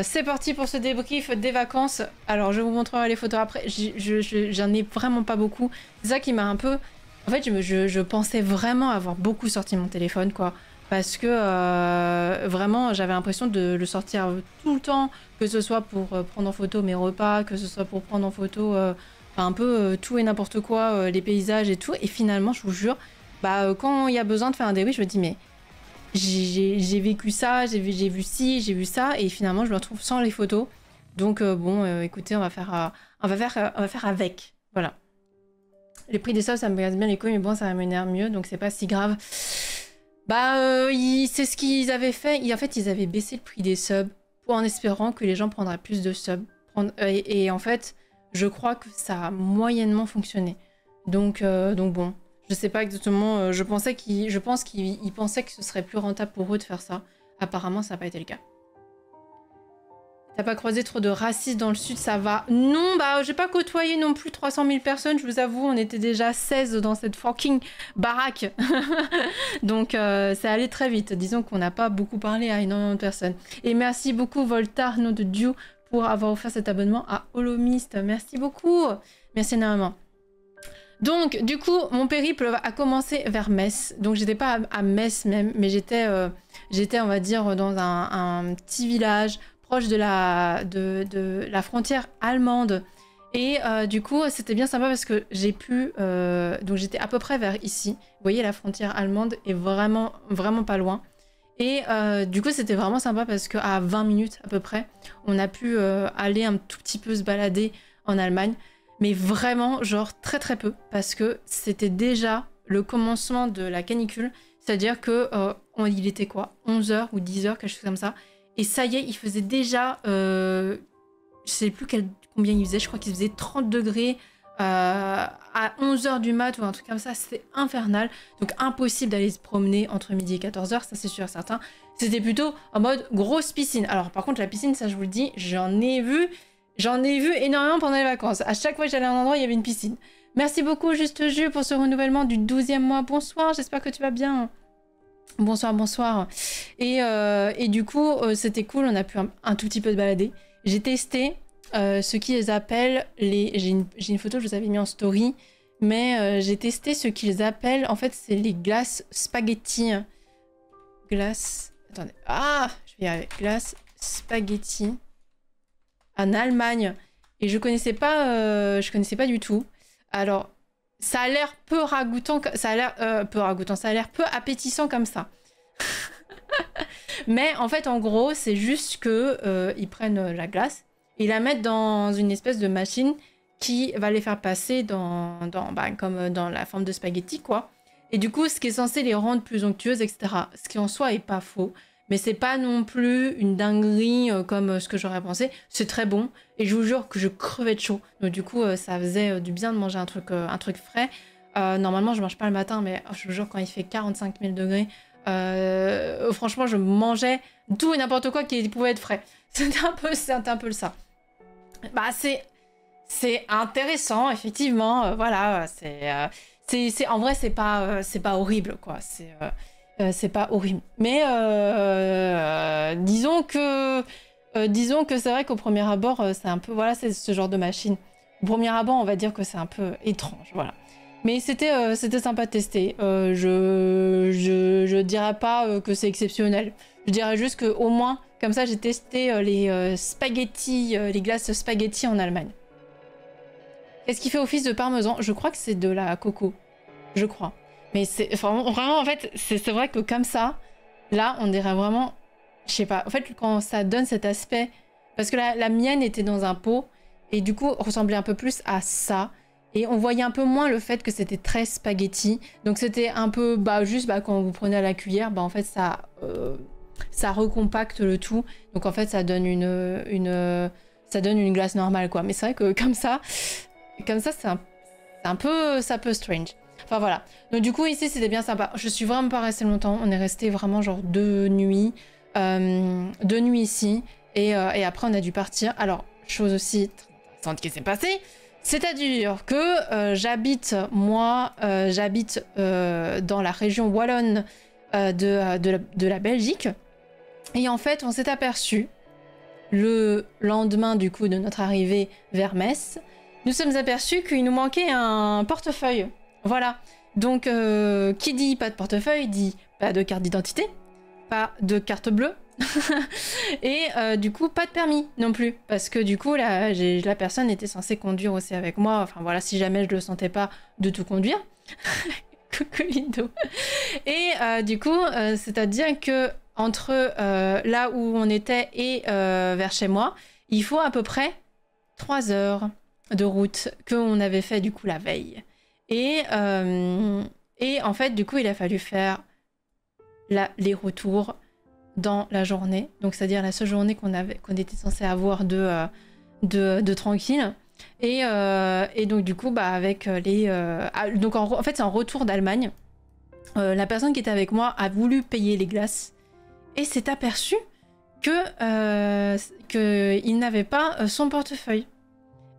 c'est parti pour ce débrief des vacances. Alors, je vous montrerai les photos après. J'en ai vraiment pas beaucoup. C'est ça qui m'a un peu... En fait, je pensais vraiment avoir beaucoup sorti mon téléphone, quoi. Parce que vraiment, j'avais l'impression de le sortir tout le temps, que ce soit pour prendre en photo mes repas, que ce soit pour prendre en photo enfin, un peu tout et n'importe quoi, les paysages et tout. Et finalement, je vous jure, quand il y a besoin de faire un débrief, je me dis, mais j'ai vécu ça, j'ai vu ci, j'ai vu ça, et finalement, je me retrouve sans les photos. Donc, écoutez, on va faire avec. Voilà. Les prix des subs, ça me casse bien les couilles, mais bon, ça m'énerve mieux, donc c'est pas si grave. C'est ce qu'ils avaient fait. En fait, ils avaient baissé le prix des subs en espérant que les gens prendraient plus de subs. Et en fait, je crois que ça a moyennement fonctionné. Donc bon, je sais pas exactement. Je pense qu'ils pensaient que ce serait plus rentable pour eux de faire ça. Apparemment, ça n'a pas été le cas. T'as pas croisé trop de racistes dans le sud, ça va? Non, j'ai pas côtoyé non plus 300 000 personnes, je vous avoue, on était déjà 16 dans cette fucking baraque. Donc ça allait très vite, disons qu'on n'a pas beaucoup parlé à énormément de personnes. Et merci beaucoup Voltar, nom de Dieu, pour avoir offert cet abonnement à Holomist. Merci beaucoup, merci énormément. Donc du coup, mon périple a commencé vers Metz, donc j'étais pas à Metz même, mais j'étais on va dire dans un petit village proche de la frontière allemande. Et du coup, c'était bien sympa parce que j'ai pu... donc j'étais à peu près vers ici. Vous voyez, la frontière allemande est vraiment, vraiment pas loin. Et du coup, c'était vraiment sympa parce qu'à 20 minutes à peu près, on a pu aller un tout petit peu se balader en Allemagne. Mais vraiment, genre très très peu. Parce que c'était déjà le commencement de la canicule. C'est-à-dire que il était quoi, 11h ou 10h, quelque chose comme ça. Et ça y est, il faisait déjà, je sais plus combien il faisait, je crois qu'il faisait 30 degrés à 11h du mat ou un truc comme ça, c'était infernal. Donc impossible d'aller se promener entre midi et 14h, ça c'est sûr et certain. C'était plutôt en mode grosse piscine. Alors par contre la piscine, ça je vous le dis, j'en ai vu énormément pendant les vacances. À chaque fois que j'allais à un endroit, il y avait une piscine. Merci beaucoup Juste Jus pour ce renouvellement du 12e mois. Bonsoir, j'espère que tu vas bien. Bonsoir, bonsoir. Et du coup, c'était cool, on a pu un tout petit peu se balader. J'ai testé ce qu'ils appellent j'ai une photo, je vous avais mis en story, mais j'ai testé ce qu'ils appellent, en fait, c'est les glaces spaghetti. Attendez. Ah, je vais y arriver. Glace spaghetti en Allemagne. Et je connaissais pas du tout. Alors... ça a l'air peu ragoûtant, ça a l'air peu appétissant comme ça. Mais en fait, en gros, c'est juste que ils prennent la glace et la mettent dans une espèce de machine qui va les faire passer comme dans la forme de spaghetti, quoi. Et du coup, ce qui est censé les rendre plus onctueuses, etc. Ce qui en soi est pas faux. Mais c'est pas non plus une dinguerie comme ce que j'aurais pensé. C'est très bon. Et je vous jure que je crevais de chaud. Donc du coup, ça faisait du bien de manger un truc frais. Normalement, je mange pas le matin, mais je vous jure, quand il fait 45 000 degrés, franchement, je mangeais tout et n'importe quoi qui pouvait être frais. C'était un peu ça. C'est intéressant, effectivement. Voilà, en vrai, c'est pas horrible, quoi. C'est pas horrible. Mais disons que c'est vrai qu'au premier abord, c'est un peu... Voilà, c'est ce genre de machine. Au premier abord, on va dire que c'est un peu étrange, voilà. Mais c'était sympa de tester. Je dirais pas que c'est exceptionnel. Je dirais juste qu'au moins, comme ça, j'ai testé les spaghettis, les glaces spaghettis en Allemagne. Qu'est-ce qui fait office de parmesan? Je crois que c'est de la coco. Je crois. Mais c'est vraiment, en fait, c'est vrai que comme ça, là, on dirait vraiment... Je sais pas. En fait, quand ça donne cet aspect... Parce que la mienne était dans un pot, et du coup, ressemblait un peu plus à ça. Et on voyait un peu moins le fait que c'était très spaghetti. Donc c'était un peu... juste quand vous prenez à la cuillère, en fait, ça recompacte le tout. Donc en fait, ça donne une glace normale, quoi. Mais c'est vrai que comme ça, c'est un peu strange. Enfin voilà. Donc du coup ici c'était bien sympa. Je suis vraiment pas restée longtemps. On est resté vraiment genre 2 nuits. 2 nuits ici. Et après on a dû partir. Alors, chose aussi très intéressante qui s'est passée. C'est-à-dire que j'habite dans la région wallonne de la Belgique. Et en fait on s'est aperçu le lendemain du coup de notre arrivée vers Metz, nous sommes aperçus qu'il nous manquait un portefeuille. Voilà. Donc, qui dit pas de portefeuille dit pas de carte d'identité, pas de carte bleue, et du coup pas de permis non plus. Parce que du coup, là, la personne était censée conduire aussi avec moi. Enfin voilà, si jamais je le sentais pas de tout conduire. Coucou Lindo. Et du coup, c'est-à-dire que entre là où on était et vers chez moi, il faut à peu près 3 heures de route qu'on avait fait du coup la veille. Et en fait, du coup, il a fallu faire les retours dans la journée. Donc, c'est-à-dire la seule journée qu'on était censé avoir de tranquille. Et donc, du coup, bah, avec les... donc, en fait, c'est en retour d'Allemagne. La personne qui était avec moi a voulu payer les glaces et s'est aperçu qu'il n'avait pas son portefeuille.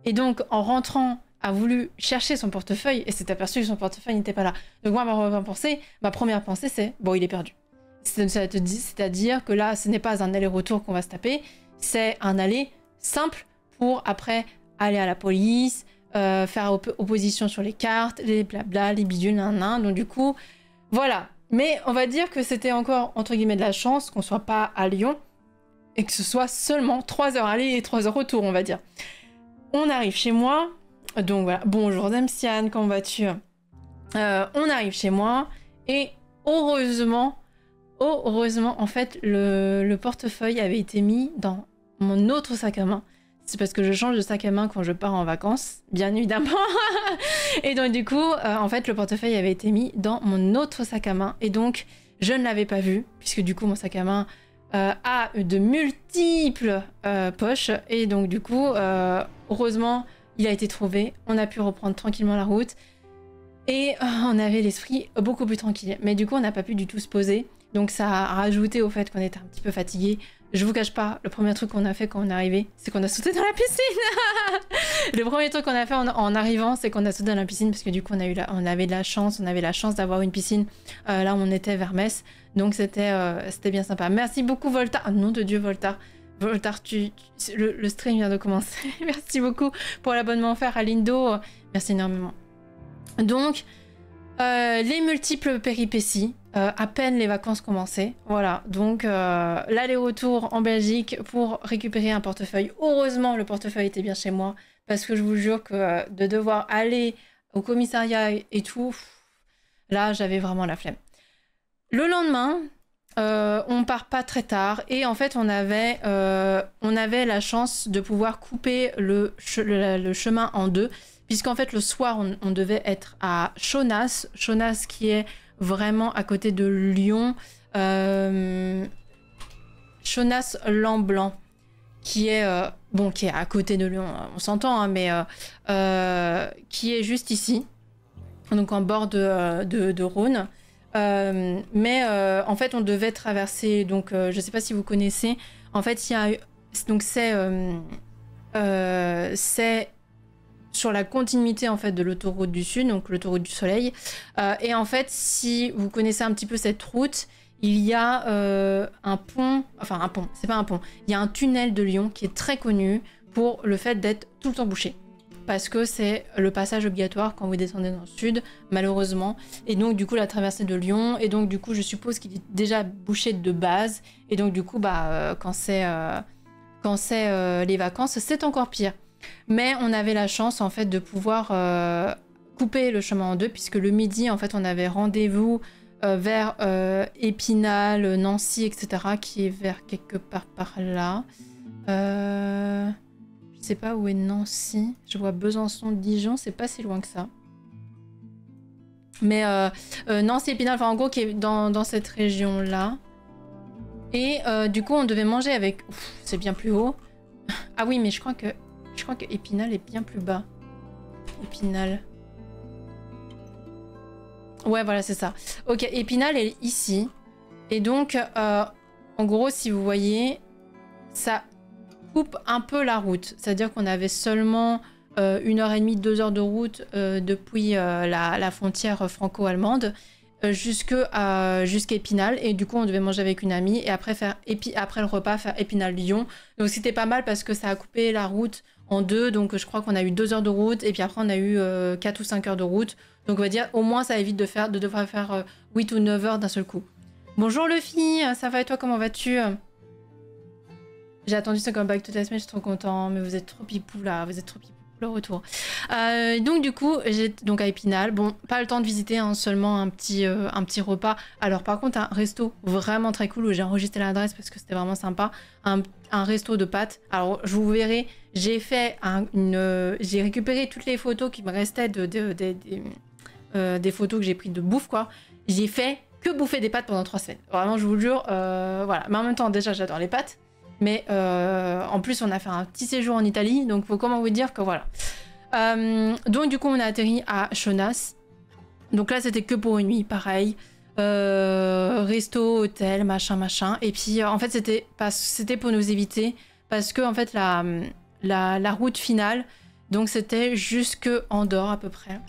Et donc, en rentrant, a voulu chercher son portefeuille et s'est aperçu que son portefeuille n'était pas là. Donc moi, ma première pensée, c'est bon, il est perdu. C'est-à-dire que là, ce n'est pas un aller-retour qu'on va se taper, c'est un aller simple pour après aller à la police, faire opposition sur les cartes, les blabla, les bidules, nan. Donc du coup, voilà. Mais on va dire que c'était encore, entre guillemets, de la chance qu'on soit pas à Lyon et que ce soit seulement 3 heures aller et 3 heures retour, on va dire. On arrive chez moi, donc voilà, bonjour Damsiane, comment vas-tu? On arrive chez moi, et heureusement, en fait, le portefeuille avait été mis dans mon autre sac à main. C'est parce que je change de sac à main quand je pars en vacances, bien évidemment. Et donc du coup, en fait, le portefeuille avait été mis dans mon autre sac à main, et donc je ne l'avais pas vu, puisque du coup, mon sac à main a de multiples poches, et donc du coup, heureusement, il a été trouvé, on a pu reprendre tranquillement la route, et on avait l'esprit beaucoup plus tranquille. Mais du coup, on n'a pas pu du tout se poser, donc ça a rajouté au fait qu'on était un petit peu fatigué. Je vous cache pas, le premier truc qu'on a fait quand on est arrivé, c'est qu'on a sauté dans la piscine. Le premier truc qu'on a fait en arrivant, c'est qu'on a sauté dans la piscine, parce que du coup, on avait la chance d'avoir une piscine là où on était vers Metz. Donc c'était bien sympa. Merci beaucoup Voltar. Ah, nom de Dieu Voltar. Voltar, le stream vient de commencer. Merci beaucoup pour l'abonnement offert à Lindo. Merci énormément. Donc, les multiples péripéties, à peine les vacances commençaient. Voilà, donc l'aller-retour en Belgique pour récupérer un portefeuille. Heureusement, le portefeuille était bien chez moi, parce que je vous jure que de devoir aller au commissariat et tout, là, j'avais vraiment la flemme. Le lendemain, on part pas très tard, et en fait on avait la chance de pouvoir couper le chemin en deux, puisqu'en fait le soir on devait être à Chaunas qui est vraiment à côté de Lyon, Chaunas-Lamblin, qui est qui est à côté de Lyon, on s'entend, hein, mais qui est juste ici, donc en bord de Rhône. Mais en fait on devait traverser, donc je sais pas si vous connaissez, en fait il y a donc c'est sur la continuité en fait de l'autoroute du Sud, donc l'autoroute du Soleil, et en fait si vous connaissez un petit peu cette route, il y a un pont, enfin un pont, c'est pas un pont, il y a un tunnel de Lyon qui est très connu pour le fait d'être tout le temps bouché, parce que c'est le passage obligatoire quand vous descendez dans le sud, malheureusement. Et donc du coup la traversée de Lyon, et donc du coup je suppose qu'il est déjà bouché de base, et donc du coup quand c'est les vacances, c'est encore pire. Mais on avait la chance en fait de pouvoir couper le chemin en deux, puisque le midi en fait on avait rendez-vous vers Épinal, Nancy, etc., qui est vers quelque part par là. Je sais pas où est Nancy. Je vois Besançon, Dijon, c'est pas si loin que ça. Mais Nancy, Épinal, enfin en gros qui est dans cette région-là. Et du coup on devait manger avec... c'est bien plus haut. Ah oui, mais je crois que Épinal est bien plus bas. Épinal. Ouais, voilà, c'est ça. Ok, Épinal est ici. Et donc, en gros, si vous voyez, ça coupe un peu la route. C'est-à-dire qu'on avait seulement 1h30, 2 heures de route depuis la frontière franco-allemande. jusqu'à Épinal, et du coup on devait manger avec une amie et après après le repas faire Épinal-Lyon. Donc c'était pas mal parce que ça a coupé la route en deux, donc je crois qu'on a eu 2 heures de route et puis après on a eu 4 ou 5 heures de route. Donc on va dire au moins ça évite de devoir faire 8 ou 9 heures d'un seul coup. Bonjour Luffy, ça va et toi, comment vas-tu? J'ai attendu ce comeback toute la semaine, je suis trop content, mais vous êtes trop pipou là, vous êtes trop pipou pour le retour. Donc du coup, j'étais donc à Épinal. Bon, pas le temps de visiter, hein, seulement un petit repas. Alors par contre, un resto vraiment très cool où j'ai enregistré l'adresse parce que c'était vraiment sympa. Un resto de pâtes. Alors je vous verrai, j'ai fait j'ai récupéré toutes les photos qui me restaient des photos que j'ai prises de bouffe, quoi. J'ai fait que bouffer des pâtes pendant 3 semaines. Vraiment, je vous le jure, voilà. Mais en même temps, déjà, j'adore les pâtes. Mais en plus, on a fait un petit séjour en Italie, donc faut comment vous dire que voilà. Donc du coup, on a atterri à Chonas. Donc là, c'était que pour une nuit, pareil. Resto, hôtel, machin. Et puis, en fait, c'était pour nous éviter, parce que en fait, la route finale, donc c'était jusque Andorre à peu près.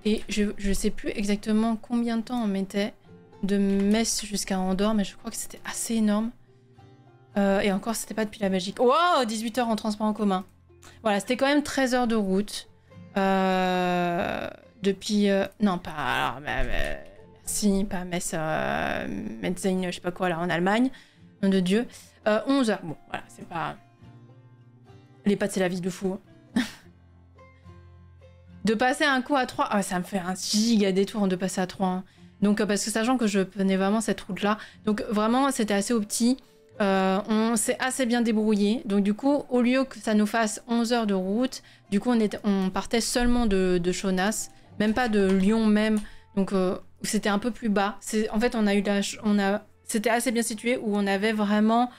Et je sais plus exactement combien de temps on mettait de Metz jusqu'à Andorre, mais je crois que c'était assez énorme. Et encore, c'était pas depuis la Belgique. Wow, 18 heures en transport en commun. Voilà, c'était quand même 13 heures de route. Depuis... non, pas... Alors, merci, pas Metz, Metzein, je sais pas quoi, là, en Allemagne. Nom de Dieu. 11 heures. Bon, voilà, c'est pas... Les pâtes, c'est la vie de fou. De passer un coup à 3... Ah, ça me fait un giga détour de passer à 3. Hein. Donc, parce que sachant que je prenais vraiment cette route-là. Donc, vraiment, c'était assez au petit. On s'est assez bien débrouillé. Donc du coup, au lieu que ça nous fasse 11 heures de route, du coup on partait seulement de Chonas, même pas de Lyon même. Donc c'était un peu plus bas. En fait, c'était assez bien situé où on avait vraiment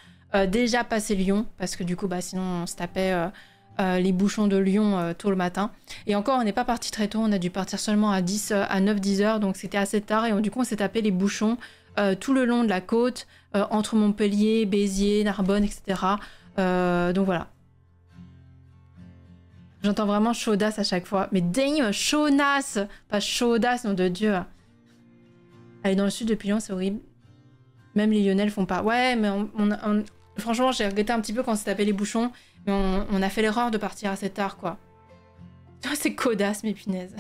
déjà passé Lyon, parce que du coup, sinon on se tapait les bouchons de Lyon tôt le matin. Et encore, on n'est pas parti très tôt. On a dû partir seulement à 9-10 heures, donc c'était assez tard. Et du coup, on s'est tapé les bouchons tout le long de la côte, entre Montpellier, Béziers, Narbonne, etc. Donc voilà. J'entends vraiment chaudasse à chaque fois. Mais damn, chaudasse, pas chaudasse, nom de Dieu. Aller dans le sud depuis Lyon, c'est horrible. Même les Lyonnais le font pas. Ouais, mais franchement, j'ai regretté un petit peu quand on s'est tapé les bouchons. Mais on a fait l'erreur de partir assez tard, quoi. C'est codasse, mes punaises.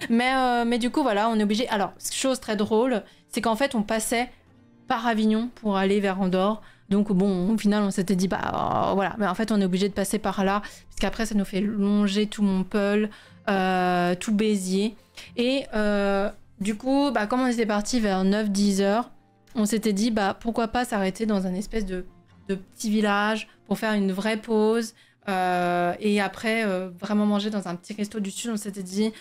Mais du coup, voilà, on est obligé. Alors, chose très drôle, c'est qu'en fait, on passait par Avignon pour aller vers Andorre. Donc bon, au final, on s'était dit, voilà. Mais en fait, on est obligé de passer par là, puisqu'après, ça nous fait longer tout Montpellier, tout Béziers. Et du coup, comme on était parti vers 9-10 heures, on s'était dit, pourquoi pas s'arrêter dans un espèce de petit village pour faire une vraie pause. Et après, vraiment manger dans un petit resto du sud. On s'était dit,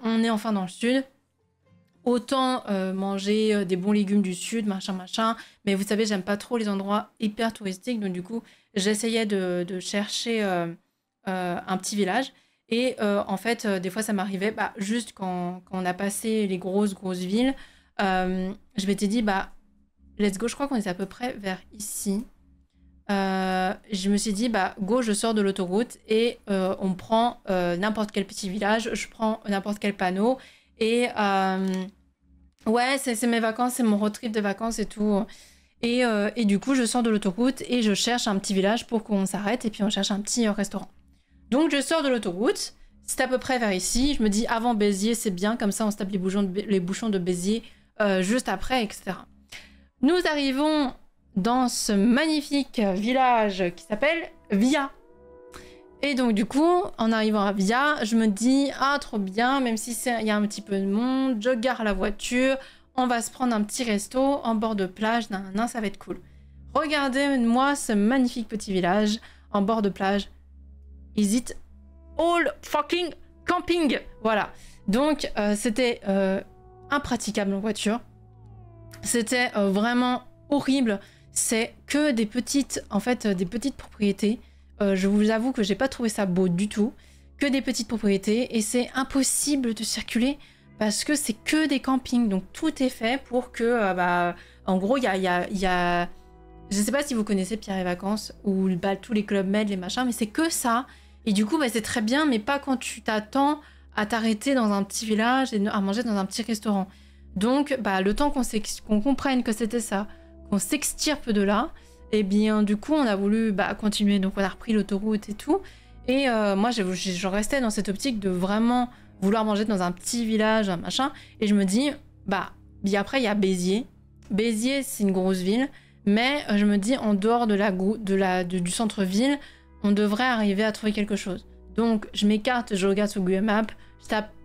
on est enfin dans le sud. Autant manger des bons légumes du sud, machin. Mais vous savez, j'aime pas trop les endroits hyper touristiques. Donc du coup, j'essayais de chercher un petit village. Et en fait, des fois, ça m'arrivait, juste quand on a passé les grosses villes, je m'étais dit, let's go. Je crois qu'on est à peu près vers ici. Je me suis dit, go, je sors de l'autoroute et on prend n'importe quel petit village, je prends n'importe quel panneau et ouais, c'est mes vacances, c'est mon road trip de vacances et tout. Et du coup, je sors de l'autoroute et je cherche un petit village pour qu'on s'arrête et puis on cherche un petit restaurant. Donc je sors de l'autoroute, c'est à peu près vers ici. Je me dis, avant Béziers, c'est bien, comme ça on se tape les bouchons de Béziers juste après, etc. Nous arrivons dans ce magnifique village qui s'appelle Via. Et donc du coup, en arrivant à Via, je me dis, trop bien, même si il y a un petit peu de monde, je gare la voiture, on va se prendre un petit resto en bord de plage, ça va être cool. Regardez-moi ce magnifique petit village en bord de plage. Is it all fucking camping? Voilà. Donc c'était impraticable en voiture. C'était vraiment horrible. C'est que des petites propriétés. Je vous avoue que j'ai pas trouvé ça beau du tout. Que des petites propriétés et c'est impossible de circuler parce que c'est que des campings. Donc tout est fait pour que, en gros, il y a... Je sais pas si vous connaissez Pierre et Vacances ou tous les clubs med, les machins, mais c'est que ça. Et du coup, c'est très bien, mais pas quand tu t'attends à t'arrêter dans un petit village et à manger dans un petit restaurant. Donc, bah, le temps qu'on comprenne que c'était ça, qu'on s'extirpe de là, et bien, du coup, on a voulu continuer. Donc, on a repris l'autoroute et tout. Et moi, je restais dans cette optique de vraiment vouloir manger dans un petit village, un machin. Et je me dis, après, il y a Béziers. Béziers, c'est une grosse ville. Mais je me dis, en dehors du centre-ville, on devrait arriver à trouver quelque chose. Donc, je m'écarte, je regarde sur Google Maps,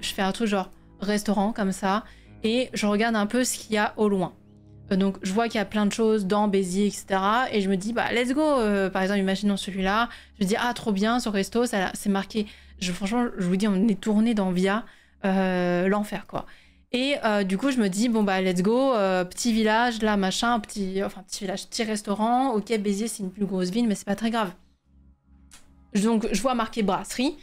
je fais un truc genre restaurant, comme ça. Et je regarde un peu ce qu'il y a au loin. Donc je vois qu'il y a plein de choses dans Béziers, etc. Et je me dis, let's go. Par exemple, imaginons celui-là. Je me dis, ah, trop bien, ce resto, c'est marqué. Franchement, je vous dis, on est tourné dans Via, l'enfer, quoi. Et du coup, je me dis, let's go. Petit village, là, machin, petit village, petit restaurant. Ok, Béziers, c'est une plus grosse ville, mais c'est pas très grave. Donc, je vois marqué brasserie.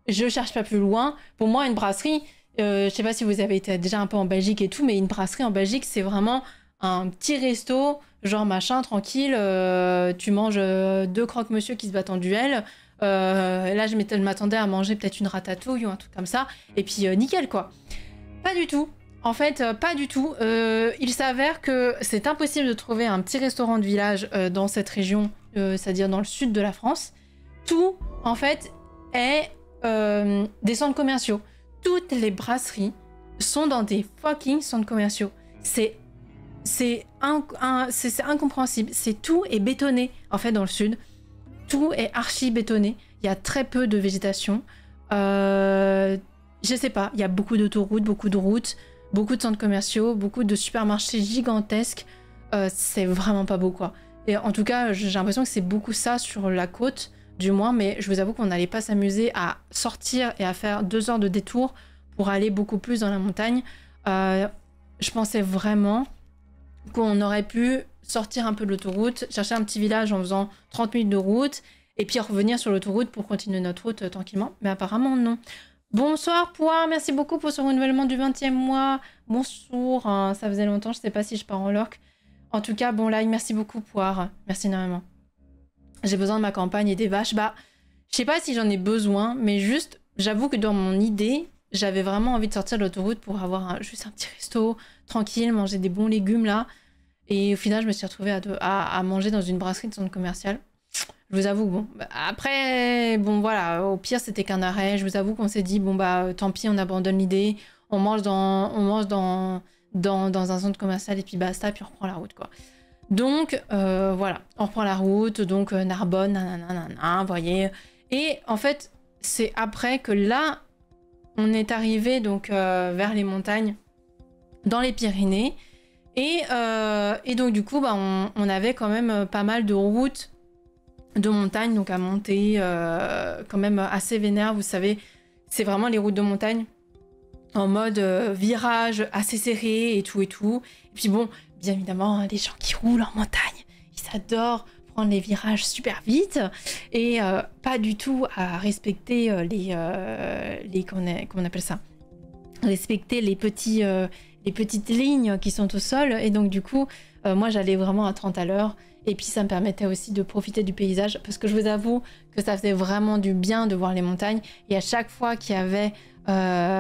Je cherche pas plus loin. Pour moi, une brasserie, je sais pas si vous avez été déjà un peu en Belgique et tout, mais une brasserie en Belgique, c'est vraiment un petit resto, genre machin, tranquille, tu manges 2 croque-monsieur qui se battent en duel. Là, je m'attendais à manger peut-être une ratatouille ou un truc comme ça. Et puis, nickel, quoi. Pas du tout. En fait, pas du tout. Il s'avère que c'est impossible de trouver un petit restaurant de village dans cette région, c'est-à-dire dans le sud de la France. Tout, en fait, est des centres commerciaux. Toutes les brasseries sont dans des fucking centres commerciaux. C'est incompréhensible. Tout est bétonné, en fait, dans le sud. Tout est archi bétonné. Il y a très peu de végétation. Je sais pas, il y a beaucoup d'autoroutes, beaucoup de routes, beaucoup de centres commerciaux, beaucoup de supermarchés gigantesques. C'est vraiment pas beau, quoi. Et en tout cas, j'ai l'impression que c'est beaucoup ça sur la côte, du moins, mais je vous avoue qu'on n'allait pas s'amuser à sortir et à faire 2 heures de détour pour aller beaucoup plus dans la montagne. Je pensais vraiment qu'on aurait pu sortir un peu de l'autoroute, chercher un petit village en faisant 30 minutes de route, et puis revenir sur l'autoroute pour continuer notre route tranquillement. Mais apparemment, non. Bonsoir, Poire, merci beaucoup pour ce renouvellement du 20e mois. Bonsoir, hein, ça faisait longtemps, je sais pas si je pars en lurk. En tout cas, bon like, merci beaucoup, Poire. Merci énormément. J'ai besoin de ma campagne et des vaches. Je sais pas si j'en ai besoin, mais juste, j'avoue que dans mon idée, j'avais vraiment envie de sortir de l'autoroute pour avoir juste un petit resto, tranquille, manger des bons légumes là. Et au final, je me suis retrouvée à manger dans une brasserie de centre commercial. Je vous avoue, bon, après, bon voilà, au pire, c'était qu'un arrêt. Je vous avoue qu'on s'est dit, tant pis, on abandonne l'idée. On mange dans un centre commercial et puis basta, puis on reprend la route, quoi. Donc, voilà, on reprend la route, donc Narbonne, nanana, vous voyez. Et en fait, c'est après que là, on est arrivé donc vers les montagnes, dans les Pyrénées. Et donc, du coup, on avait quand même pas mal de routes de montagne, donc à monter, quand même assez vénère, vous savez. C'est vraiment les routes de montagne, en mode virage assez serré et tout et tout. Et puis bon, bien évidemment, les gens qui roulent en montagne, ils adorent prendre les virages super vite et pas du tout à respecter comment on appelle ça, respecter les petites lignes qui sont au sol. Et donc du coup, moi j'allais vraiment à 30 à l'heure. Et puis ça me permettait aussi de profiter du paysage parce que je vous avoue que ça faisait vraiment du bien de voir les montagnes. Et à chaque fois qu'il y avait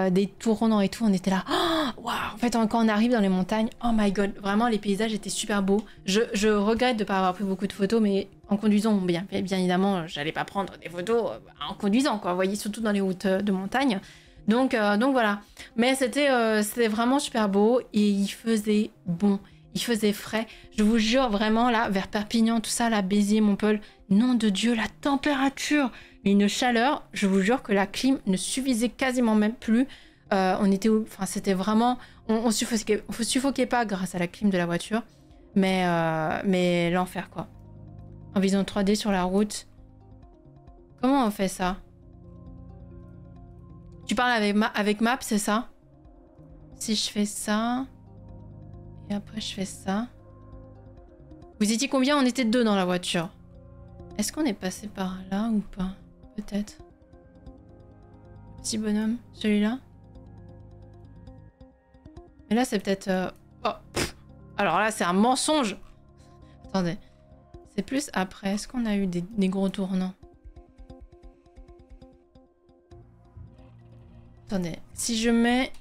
des tournants et tout, on était là. Oh, wow. En fait, quand on arrive dans les montagnes, oh my god, vraiment les paysages étaient super beaux. Je regrette de ne pas avoir pris beaucoup de photos, mais en conduisant, bien évidemment, j'allais pas prendre des photos en conduisant, quoi. Vous voyez, surtout dans les routes de montagne. Donc voilà. Mais c'était vraiment super beau et il faisait bon. Il faisait frais. Je vous jure, vraiment, là, vers Perpignan, tout ça, là, Béziers, Montpellier, nom de Dieu, la température, une chaleur, je vous jure que la clim ne suffisait quasiment même plus. C'était vraiment... On suffoquait pas grâce à la clim de la voiture, mais l'enfer, quoi. En vision 3D sur la route. Comment on fait ça? Tu parles avec Maps, c'est ça? Si je fais ça... Et après, je fais ça. Vous étiez combien? On était 2 dans la voiture. Est-ce qu'on est passé par là ou pas? Peut-être. Petit bonhomme, celui-là. Mais là, c'est peut-être... Oh, alors là, c'est un mensonge. Attendez. C'est plus après. Est-ce qu'on a eu des gros tournants? Attendez. Si je mets...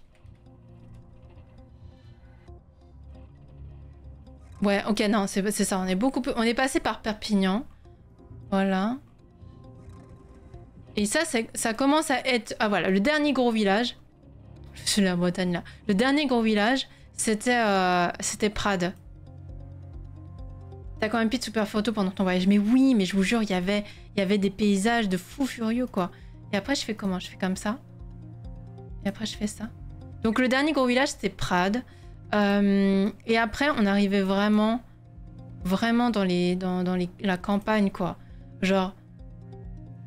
Ouais, ok, non, c'est ça. On est beaucoup plus... On est passé par Perpignan. Voilà. Et ça commence à être... Ah voilà, le dernier gros village. Je suis la Bretagne là. Le dernier gros village, c'était Prades. T'as quand même pris de super photos pendant ton voyage. Mais oui, mais je vous jure, il y avait des paysages de fous furieux, quoi. Et après, je fais comment? Je fais comme ça. Et après, je fais ça. Donc, le dernier gros village, c'était Prades. Et après, on arrivait vraiment dans la campagne, quoi. Genre,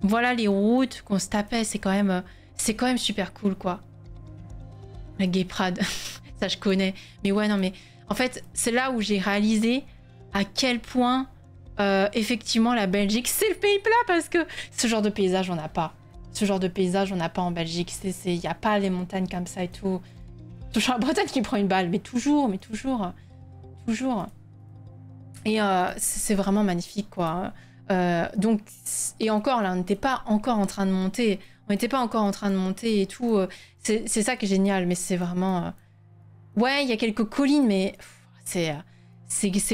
voilà les routes qu'on se tapait. C'est quand même super cool, quoi. La Gay Prades. Ça, je connais. Mais ouais, non, mais en fait, c'est là où j'ai réalisé à quel point, effectivement, la Belgique, c'est le pays plat, parce que ce genre de paysage, on n'a pas. Ce genre de paysage, on n'a pas en Belgique. Il n'y a pas les montagnes comme ça et tout. Toujours la Bretagne qui prend une balle, mais toujours. Et c'est vraiment magnifique, quoi. Donc, et encore, là, on n'était pas encore en train de monter. Et tout. C'est ça qui est génial, mais c'est vraiment... Ouais, il y a quelques collines, mais c'est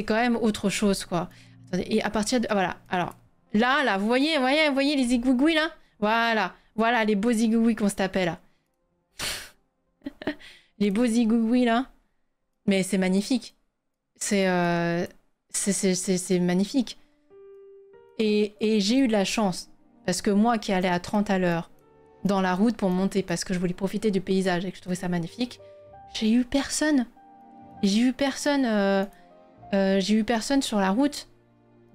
quand même autre chose, quoi. Attendez, et à partir de... Voilà, alors, là, vous voyez les zigouigouis, là? Voilà, les beaux zigouigouis qu'on se tapait, là. Les beaux zigouigouis, là. Mais c'est magnifique. C'est magnifique. Et j'ai eu de la chance, parce que moi qui allais à 30 à l'heure dans la route pour monter, parce que je voulais profiter du paysage et que je trouvais ça magnifique, j'ai eu personne. J'ai eu personne sur la route.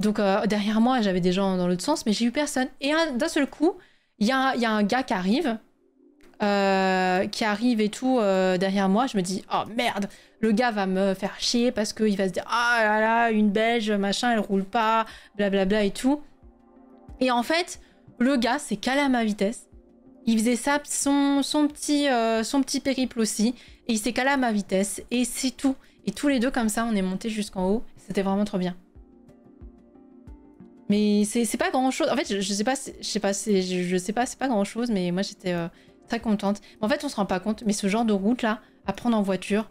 Donc derrière moi, j'avais des gens dans l'autre sens, mais j'ai eu personne. Et d'un seul coup, il y a un gars qui arrive et tout derrière moi. Je me dis, oh merde, le gars va me faire chier parce qu'il va se dire, ah là là, une belge, machin, elle roule pas, blablabla et tout. Et en fait, le gars s'est calé à ma vitesse. Il faisait ça, son petit périple aussi. Et il s'est calé à ma vitesse. Et c'est tout. Et tous les deux, comme ça, on est montés jusqu'en haut. C'était vraiment trop bien. Mais c'est pas grand chose. En fait, je sais pas, c'est pas grand chose. Mais moi, j'étais très contente. En fait, on se rend pas compte. Mais ce genre de route-là, à prendre en voiture,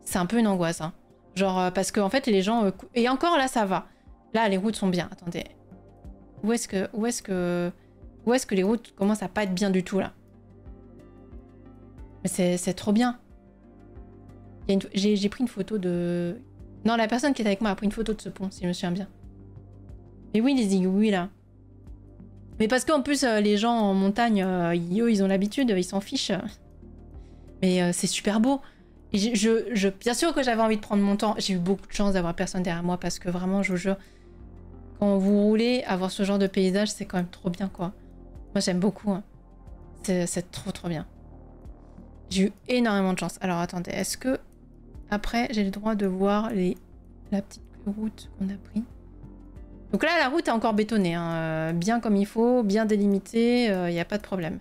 c'est un peu une angoisse. Hein. Genre, parce qu'en fait, les gens... et encore, là, ça va. Là, les routes sont bien. Attendez. Où est-ce que les routes commencent à pas être bien du tout, là? Mais c'est trop bien. J'ai pris une photo de... Non, la personne qui était avec moi a pris une photo de ce pont, si je me souviens bien. Mais oui, les zigouis, là. Mais parce qu'en plus, les gens en montagne, eux, ils ont l'habitude, ils s'en fichent. Mais c'est super beau. Et bien sûr que j'avais envie de prendre mon temps. J'ai eu beaucoup de chance d'avoir personne derrière moi, parce que vraiment, je vous jure, quand vous roulez, avoir ce genre de paysage, c'est quand même trop bien, quoi. Moi, j'aime beaucoup. Hein. C'est trop bien. J'ai eu énormément de chance. Alors, attendez, est-ce que... Après, j'ai le droit de voir la petite route qu'on a pris. Donc là, la route est encore bétonnée. Hein. Bien comme il faut, bien délimitée. Il n'y a pas de problème.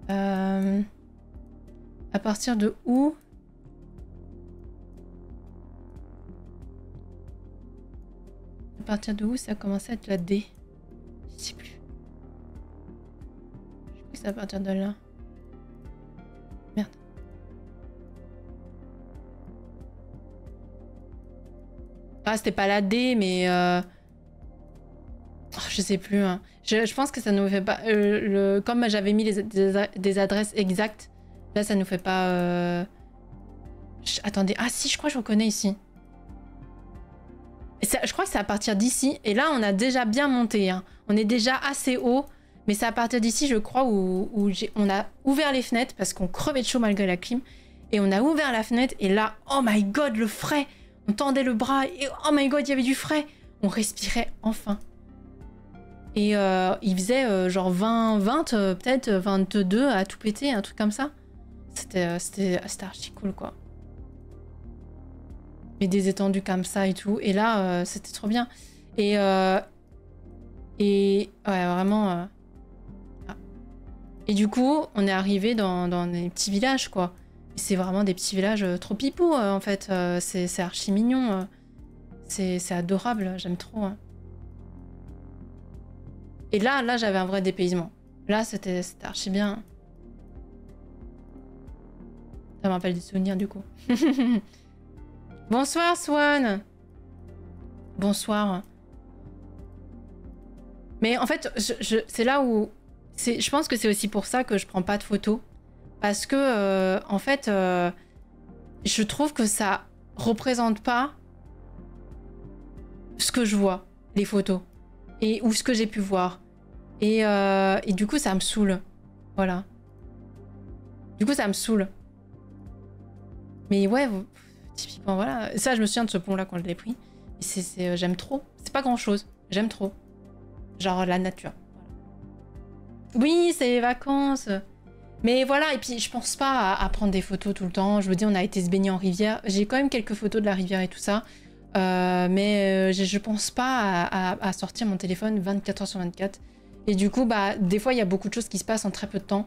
À partir de où? À partir de où ça a commencé à être la D? Je sais plus. Je crois que c'est à partir de là. Merde. Ah, c'était pas la D, mais... Oh, je sais plus. Hein. Je pense que ça nous fait pas... Comme j'avais mis des adresses exactes, là, ça nous fait pas... Attendez. Ah si, je crois que je reconnais ici. Je crois que c'est à partir d'ici. Et là, on a déjà bien monté. Hein. On est déjà assez haut. Mais c'est à partir d'ici, je crois, où on a ouvert les fenêtres parce qu'on crevait de chaud malgré la clim. Et on a ouvert la fenêtre. Et là, oh my god, le frais. On tendait le bras. Et oh my god, il y avait du frais. On respirait enfin. Et il faisait genre 20, peut-être 22 à tout péter, un truc comme ça. C'était archi cool, quoi. Mais des étendues comme ça et tout. Et là, c'était trop bien. Et ouais, vraiment... Ah. Et du coup, on est arrivé dans des petits villages, quoi. Et c'est vraiment des petits villages trop pipous, en fait. C'est archi mignon. C'est adorable, j'aime trop. Hein. Et là, j'avais un vrai dépaysement. Là, c'était archi bien. Ça me rappelle des souvenirs, du coup. Bonsoir Swan. Bonsoir. Mais en fait, c'est là où... Je pense que c'est aussi pour ça que je prends pas de photos. Parce que, en fait, je trouve que ça représente pas ce que je vois, les photos. Ou ce que j'ai pu voir. Et du coup, ça me saoule. Voilà. Du coup, ça me saoule. Mais ouais, typiquement, voilà. Ça, je me souviens de ce pont-là quand je l'ai pris. J'aime trop. C'est pas grand-chose. J'aime trop. Genre la nature. Oui, c'est les vacances. Mais voilà, et puis je pense pas à prendre des photos tout le temps. Je vous dis, on a été se baigner en rivière. J'ai quand même quelques photos de la rivière et tout ça. Mais je pense pas à sortir mon téléphone 24 heures sur 24. Et du coup, bah, des fois, il y a beaucoup de choses qui se passent en très peu de temps.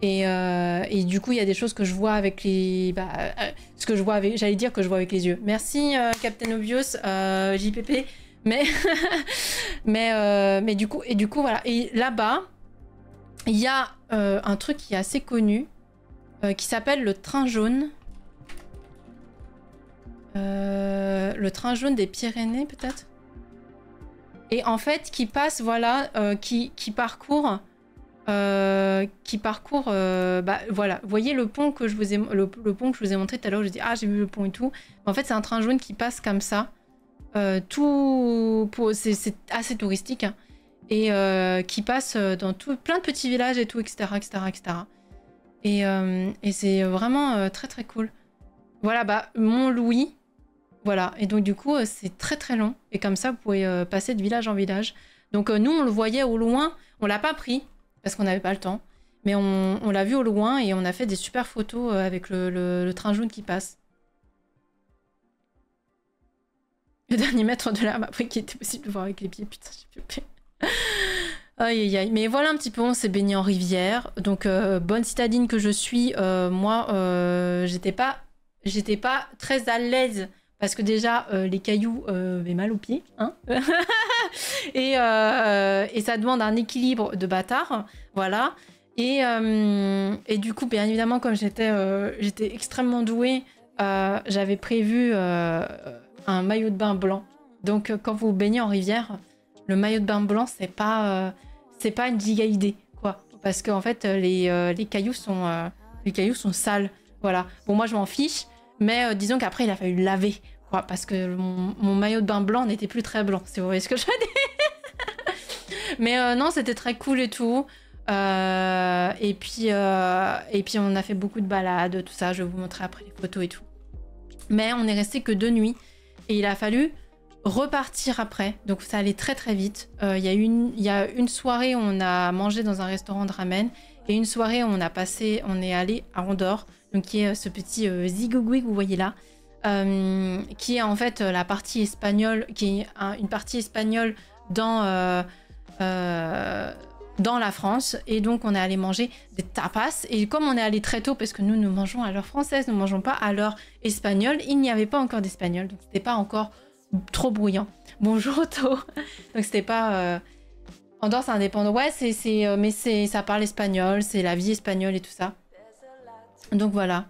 Et du coup, il y a des choses que je vois avec les... Bah, ce que je vois avec... J'allais dire que je vois avec les yeux. Merci, Captain Obvious, JPP. Mais... mais du coup, voilà. Et là-bas, il y a un truc qui est assez connu, qui s'appelle le train jaune. Le train jaune des Pyrénées, peut-être. Et en fait, qui passe, voilà, qui parcourt... bah, voilà, vous voyez le pont que je vous ai pont que je vous ai montré tout à l'heure, je dis ah j'ai vu le pont et tout. En fait c'est un train jaune qui passe comme ça, c'est assez touristique, hein, et qui passe dans plein de petits villages et tout, etc. Et c'est vraiment très très cool. Voilà, bah Mont-Louis, voilà, et donc du coup c'est très très long, et comme ça vous pouvez passer de village en village. Donc nous on le voyait au loin, on l'a pas pris parce qu'on n'avait pas le temps. Mais on l'a vu au loin et on a fait des super photos avec le train jaune qui passe. Le dernier mètre de l'herbe après qu'il était possible de voir avec les pieds. Putain, j'ai fait aïe aïe aïe. Mais voilà un petit peu, on s'est baigné en rivière. Donc bonne citadine que je suis, moi j'étais pas très à l'aise. Parce que déjà, les cailloux avaient mal aux pieds. Hein et ça demande un équilibre de bâtard. Voilà. Et du coup, bien évidemment, comme j'étais extrêmement douée, j'avais prévu un maillot de bain blanc. Donc, quand vous baignez en rivière, le maillot de bain blanc, c'est pas une giga idée, quoi. Parce qu'en fait, les cailloux sont sales. Voilà. Bon, moi, je m'en fiche. Mais disons qu'après, il a fallu le laver. Quoi, parce que mon maillot de bain blanc n'était plus très blanc, si vous voyez ce que je veux dire. Mais non, c'était très cool et tout. Et puis on a fait beaucoup de balades, tout ça. Je vais vous montrer après les photos et tout. Mais on est resté que 2 nuits. Et il a fallu repartir après. Donc ça allait très très vite. Il y a une soirée où on a mangé dans un restaurant de ramen. Et une soirée où on est allé à Andorre. Donc qui est ce petit zigougoui que vous voyez là. Qui est en fait la partie espagnole, qui est une partie espagnole dans la France. Et donc on est allé manger des tapas. Et comme on est allé très tôt, parce que nous mangeons à l'heure française, nous ne mangeons pas à l'heure espagnole, il n'y avait pas encore d'espagnol, donc c'était pas encore trop bruyant. Bonjour Otto. Donc c'était pas... Andorre c'est indépendant. Ouais, mais ça parle espagnol, c'est la vie espagnole et tout ça. Donc voilà.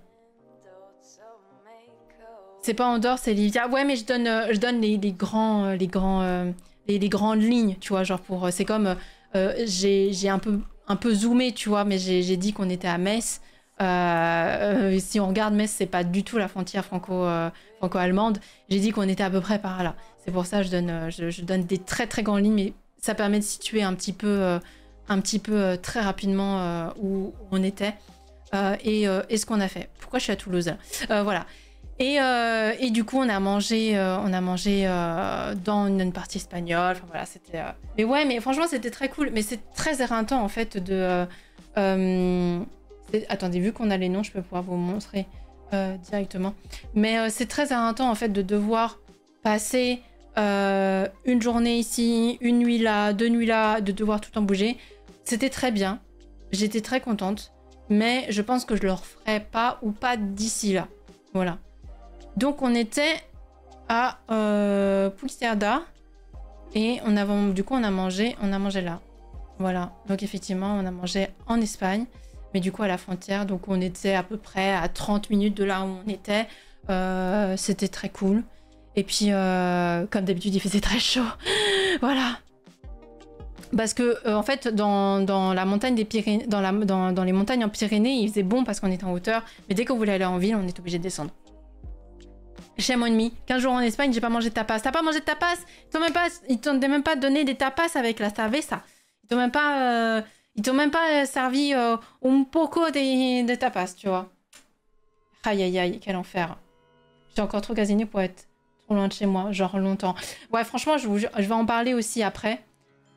C'est pas Andorre, c'est Livia. Ouais, mais je donne les grandes lignes, tu vois, genre pour... C'est comme... j'ai un peu zoomé, tu vois, mais j'ai dit qu'on était à Metz. Si on regarde Metz, c'est pas du tout la frontière franco-allemande. J'ai dit qu'on était à peu près par là. C'est pour ça que je donne des très très grandes lignes, mais ça permet de situer un petit peu très rapidement où on était et ce qu'on a fait. Pourquoi je suis à Toulouse là voilà. Et du coup, on a mangé dans une partie espagnole. Enfin voilà, c'était. Mais ouais, mais franchement, c'était très cool. Mais c'est très éreintant en fait de. Attendez, vu qu'on a les noms, je peux pouvoir vous montrer directement. Mais c'est très éreintant en fait de devoir passer une journée ici, une nuit là, 2 nuits là, de devoir tout le temps bouger. C'était très bien. J'étais très contente. Mais je pense que je le referai pas ou pas d'ici là. Voilà. Donc on était à Puigcerdà et du coup on a mangé là. Voilà. Donc effectivement on a mangé en Espagne, mais du coup à la frontière. Donc on était à peu près à 30 minutes de là où on était. C'était très cool. Et puis, comme d'habitude, il faisait très chaud. Voilà. Parce que, en fait, dans la montagne des Pyrénées, dans les montagnes en Pyrénées, il faisait bon parce qu'on était en hauteur. Mais dès qu'on voulait aller en ville, on est obligé de descendre. Chez mon ennemi, 15 jours en Espagne, j'ai pas mangé de tapas. T'as pas mangé de tapas? Ils t'ont même pas donné des tapas avec la cerveza. Ils t'ont même pas servi un poco de tapas, tu vois. Aïe aïe aïe, quel enfer. J'ai encore trop gasiné pour être trop loin de chez moi, genre longtemps. Ouais, franchement, je vous jure, je vais en parler aussi après.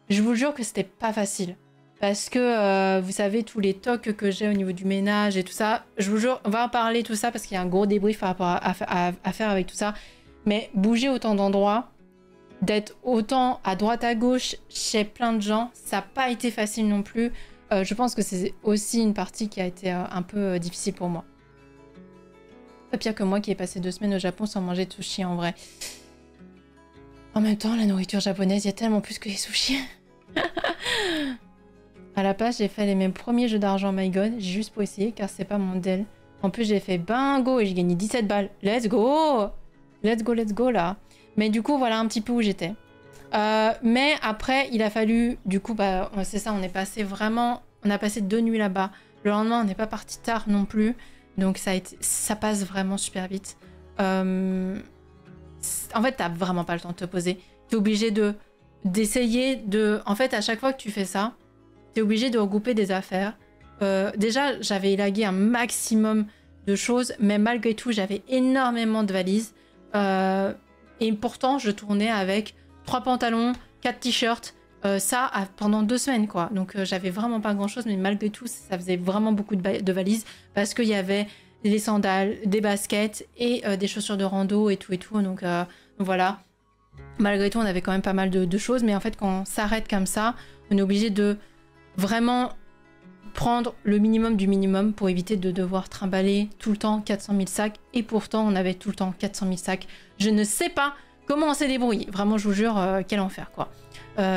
Je vous jure que c'était pas facile. Parce que, vous savez, tous les tocs que j'ai au niveau du ménage et tout ça, je vous jure, on va en parler tout ça parce qu'il y a un gros débrief par rapport à faire avec tout ça. Mais bouger autant d'endroits, d'être autant à droite à gauche chez plein de gens, ça n'a pas été facile non plus. Je pense que c'est aussi une partie qui a été un peu difficile pour moi. Pas pire que moi qui ai passé 2 semaines au Japon sans manger de sushi en vrai. En même temps, la nourriture japonaise, il y a tellement plus que les sushis. À la place, j'ai fait mes premiers jeux d'argent, my god, juste pour essayer, car c'est pas mon del. En plus, j'ai fait bingo et j'ai gagné 17 balles. Let's go! Let's go, let's go, là. Mais du coup, voilà un petit peu où j'étais. Mais après, il a fallu, du coup, bah, c'est ça, on est passé vraiment... On a passé 2 nuits là-bas. Le lendemain, on n'est pas parti tard non plus. Donc, ça passe vraiment super vite. En fait, t'as vraiment pas le temps de te poser. T'es obligé d'essayer de... En fait, à chaque fois que tu fais ça, t'es obligé de regrouper des affaires. Déjà, j'avais élagué un maximum de choses, mais malgré tout, j'avais énormément de valises. Et pourtant, je tournais avec 3 pantalons, 4 t-shirts, pendant 2 semaines, quoi. Donc, j'avais vraiment pas grand-chose, mais malgré tout, ça faisait vraiment beaucoup de valises parce qu'il y avait des sandales, des baskets et des chaussures de rando et tout et tout. Donc, voilà. Malgré tout, on avait quand même pas mal de choses, mais en fait, quand on s'arrête comme ça, on est obligé de vraiment prendre le minimum du minimum pour éviter de devoir trimballer tout le temps 400 000 sacs. Et pourtant, on avait tout le temps 400 000 sacs. Je ne sais pas comment on s'est débrouillé. Vraiment, je vous jure, quel enfer, quoi.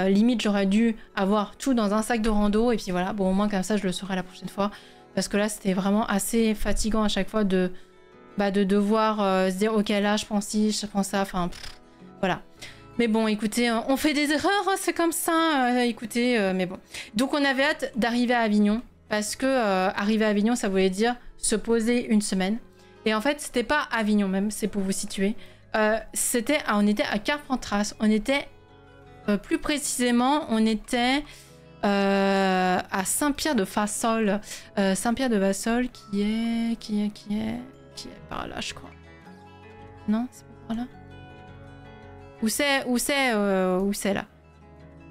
Limite, j'aurais dû avoir tout dans un sac de rando. Et puis voilà, bon, au moins comme ça, je le saurai la prochaine fois. Parce que là, c'était vraiment assez fatigant à chaque fois de devoir se dire, ok, là, je prends ci, je prends ça. Enfin, voilà. Mais bon, écoutez, on fait des erreurs, hein, c'est comme ça. Écoutez, mais bon. Donc, on avait hâte d'arriver à Avignon. Parce que arriver à Avignon, ça voulait dire se poser une semaine. Et en fait, c'était pas Avignon même, c'est pour vous situer. On était à Carpentras. On était, plus précisément, on était à Saint-Pierre-de-Vassol. Saint-Pierre-de-Vassol qui est par là, je crois. Non, c'est pas par là. Où c'est là?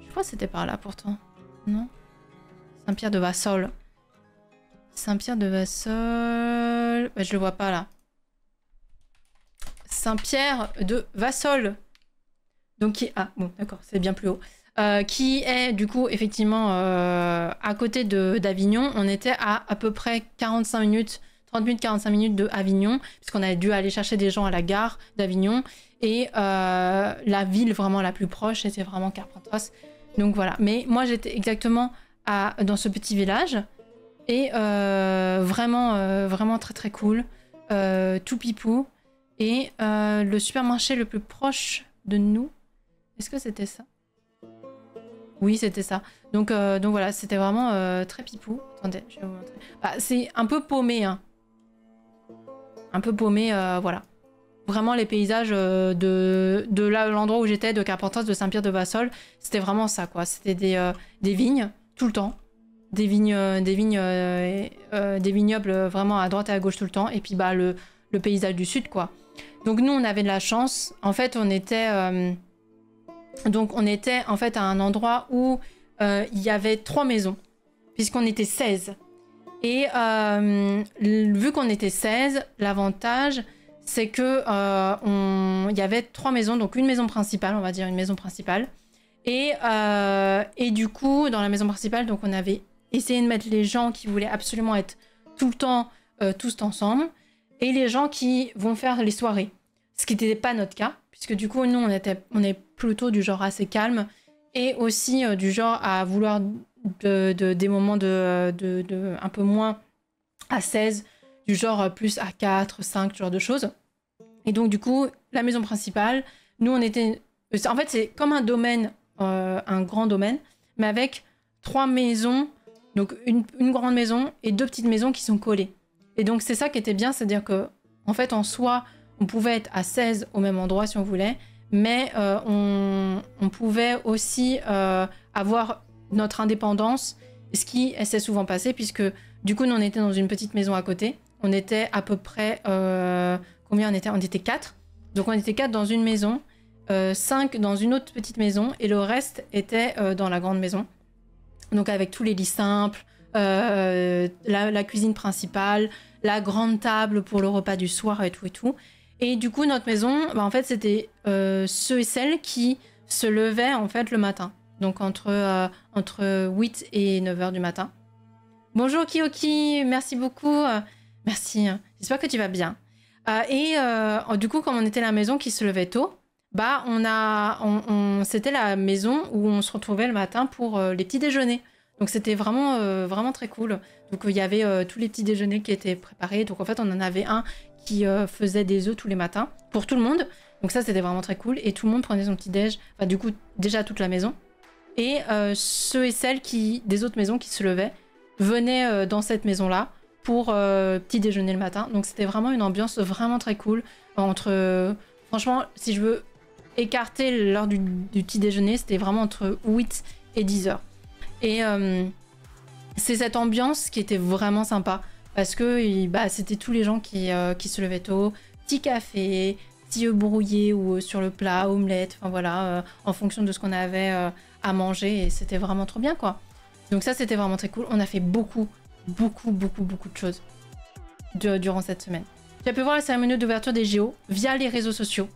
Je crois que c'était par là pourtant. Non? Saint-Pierre-de-Vassol. Saint-Pierre-de-Vassol... Bah, je le vois pas là. Saint-Pierre-de-Vassol. Donc qui... Ah, bon, d'accord, c'est bien plus haut. Qui est du coup effectivement à côté d'Avignon. On était à peu près 45 minutes, 30 minutes, 45 minutes de Avignon, puisqu'on avait dû aller chercher des gens à la gare d'Avignon. Et la ville vraiment la plus proche, c'était vraiment Carpentras. Donc voilà. Mais moi, j'étais exactement dans ce petit village. Et vraiment très très cool. Tout pipou. Et le supermarché le plus proche de nous. Est-ce que c'était ça? Oui, c'était ça. Donc voilà, c'était vraiment très pipou. Attendez, je vais vous montrer. Bah, c'est un peu paumé, hein. Un peu paumé, voilà. Vraiment les paysages de l'endroit où j'étais, de Carpentras, de Saint-Pierre-de-Vassol, c'était vraiment ça, quoi. C'était des vignes, tout le temps. Des vignobles vraiment à droite et à gauche tout le temps. Et puis bah le paysage du sud, quoi. Donc nous, on avait de la chance. En fait, on était en fait à un endroit où il y avait 3 maisons, puisqu'on était 16. Et vu qu'on était 16, l'avantage, c'est que il y avait 3 maisons, donc une maison principale, on va dire une maison principale. Et du coup, dans la maison principale, donc on avait essayé de mettre les gens qui voulaient absolument être tout le temps tous ensemble, et les gens qui vont faire les soirées. Ce qui n'était pas notre cas, puisque du coup, nous, on est plutôt du genre assez calme, et aussi du genre à vouloir des moments un peu moins à 16, du genre plus à 4, 5, ce genre de choses. Et donc, du coup, la maison principale, nous, on était... En fait, c'est comme un domaine, un grand domaine, mais avec 3 maisons, donc une grande maison et 2 petites maisons qui sont collées. Et donc, c'est ça qui était bien, c'est-à-dire que, en fait, en soi, on pouvait être à 16 au même endroit si on voulait, mais on pouvait aussi avoir notre indépendance, ce qui s'est souvent passé, puisque, du coup, nous, on était dans une petite maison à côté. On était à peu près... combien on était? On était 4. Donc, on était 4 dans une maison, 5 dans une autre petite maison, et le reste était dans la grande maison. Donc avec tous les lits simples, la cuisine principale, la grande table pour le repas du soir et tout et tout. Et du coup, notre maison, bah, en fait, c'était ceux et celles qui se levaient en fait le matin. Donc entre 8 et 9 heures du matin. Bonjour Kiyoki, merci beaucoup. Merci, j'espère que tu vas bien. Du coup, comme on était la maison qui se levait tôt, bah c'était la maison où on se retrouvait le matin pour les petits déjeuners. Donc c'était vraiment très cool. Donc il y avait tous les petits déjeuners qui étaient préparés. Donc en fait on en avait un qui faisait des œufs tous les matins pour tout le monde. Donc ça c'était vraiment très cool. Et tout le monde prenait son petit déj. Enfin du coup déjà toute la maison. Et ceux et celles des autres maisons qui se levaient venaient dans cette maison-là pour petit déjeuner le matin. Donc c'était vraiment une ambiance vraiment très cool. Franchement, si je veux écarter l'heure du petit déjeuner, c'était vraiment entre 8 et 10 heures. Et c'est cette ambiance qui était vraiment sympa parce que c'était tous les gens qui se levaient tôt, petit café, petit œufs brouillés ou sur le plat, omelette, enfin voilà, en fonction de ce qu'on avait à manger, et c'était vraiment trop bien quoi. Donc ça c'était vraiment très cool. On a fait beaucoup de choses durant cette semaine. Tu as pu voir la cérémonie d'ouverture des JO via les réseaux sociaux.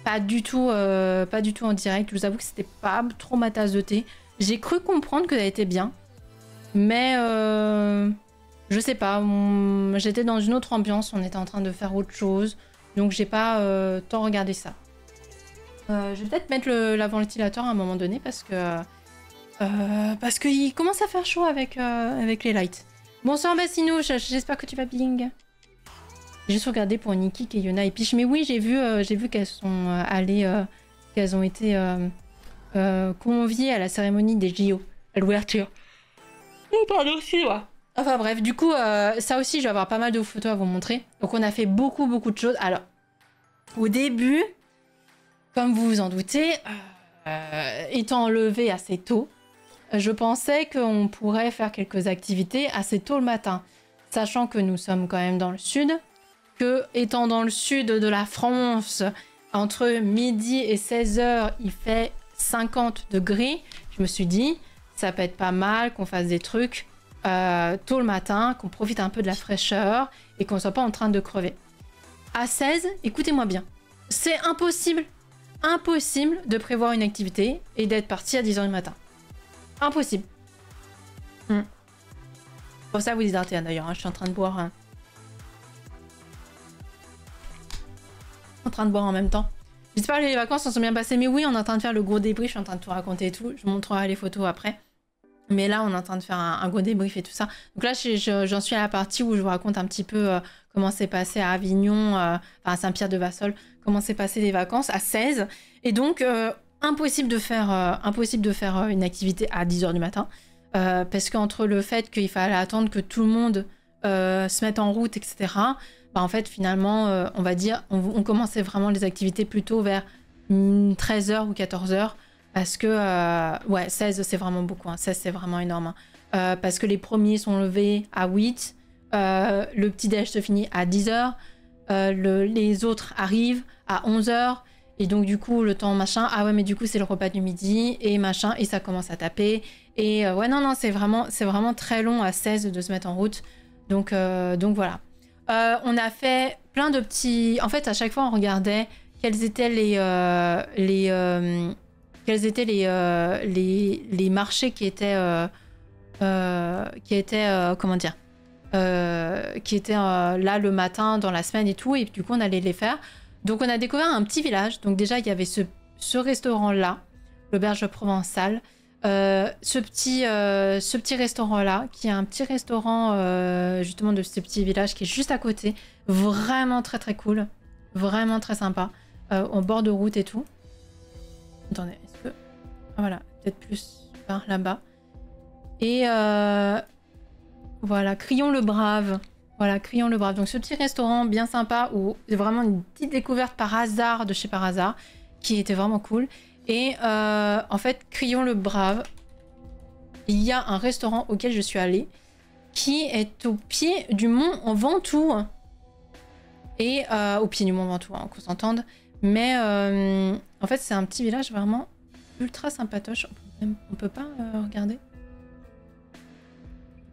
Pas du tout en direct. Je vous avoue que c'était pas trop ma tasse de thé. J'ai cru comprendre que ça était bien. Mais je sais pas. J'étais dans une autre ambiance. On était en train de faire autre chose. Donc j'ai pas tant regardé ça. Je vais peut-être mettre l'avant-ventilateur à un moment donné parce qu'il commence à faire chaud avec les lights. Bonsoir Bassinou, j'espère que tu vas bien. J'ai juste regardé pour Nikki, Keyona et Peach. Mais oui, j'ai vu qu'elles sont allées, qu'elles ont été conviées à la cérémonie des JO, à l'ouverture. Oh pardon, excuse-moi. Enfin bref, du coup, ça aussi, je vais avoir pas mal de photos à vous montrer. Donc on a fait beaucoup de choses. Alors, au début, comme vous vous en doutez, étant levé assez tôt, je pensais qu'on pourrait faire quelques activités assez tôt le matin. Sachant que nous sommes quand même dans le sud, que étant dans le sud de la France, entre midi et 16h, il fait 50 degrés. Je me suis dit, ça peut être pas mal qu'on fasse des trucs tôt le matin, qu'on profite un peu de la fraîcheur et qu'on soit pas en train de crever. À 16, écoutez-moi bien, c'est impossible de prévoir une activité et d'être parti à 10h du matin. Impossible. Pour ça, vous hésitez d'ailleurs, hein, je suis en train de boire... en train de boire en même temps. J'espère que les vacances se sont bien passées, mais oui, on est en train de faire le gros débrief, je suis en train de tout raconter et tout. Je vous montrerai les photos après. Mais là, on est en train de faire un gros débrief et tout ça. Donc là, j'en suis à la partie où je vous raconte un petit peu comment c'est passé à Avignon, à Saint-Pierre-de-Vassol, comment s'est passé les vacances à 16. Et donc, impossible de faire une activité à 10h du matin. Parce qu'entre le fait qu'il fallait attendre que tout le monde se mette en route, etc., bah en fait, finalement, on va dire, on commençait vraiment les activités plutôt vers 13h ou 14h. Parce que, ouais, 16, c'est vraiment beaucoup. Hein. 16, c'est vraiment énorme. Hein. Parce que les premiers sont levés à 8. Le petit-déj se finit à 10h. Les autres arrivent à 11h. Et donc, du coup, le temps, machin. Ah ouais, mais du coup, c'est le repas du midi. Et machin. Et ça commence à taper. Et ouais, non, c'est vraiment très long à 16 de se mettre en route. Donc voilà. On a fait plein de petits... En fait, à chaque fois, on regardait quels étaient les marchés qui étaient comment dire, qui étaient là le matin dans la semaine et tout, et du coup on allait les faire. Donc on a découvert un petit village. Donc déjà il y avait ce restaurant là, l'auberge provençale, ce petit restaurant là qui est un petit restaurant justement de ce petit village qui est juste à côté, vraiment très très cool. Vraiment très sympa. En bord de route et tout. Attendez, est-ce que... Ah, voilà, peut-être plus par là-bas. Et voilà, Crillon le Brave. Voilà, Crillon le Brave. Donc ce petit restaurant bien sympa où c'est vraiment une petite découverte par hasard de chez Par Hasard qui était vraiment cool. Et en fait, Crillon le Brave, il y a un restaurant auquel je suis allée qui est au pied du mont Ventoux. Et au pied du mont Ventoux, hein, qu'on s'entende. Mais en fait, c'est un petit village vraiment ultra sympatoche. On peut pas regarder.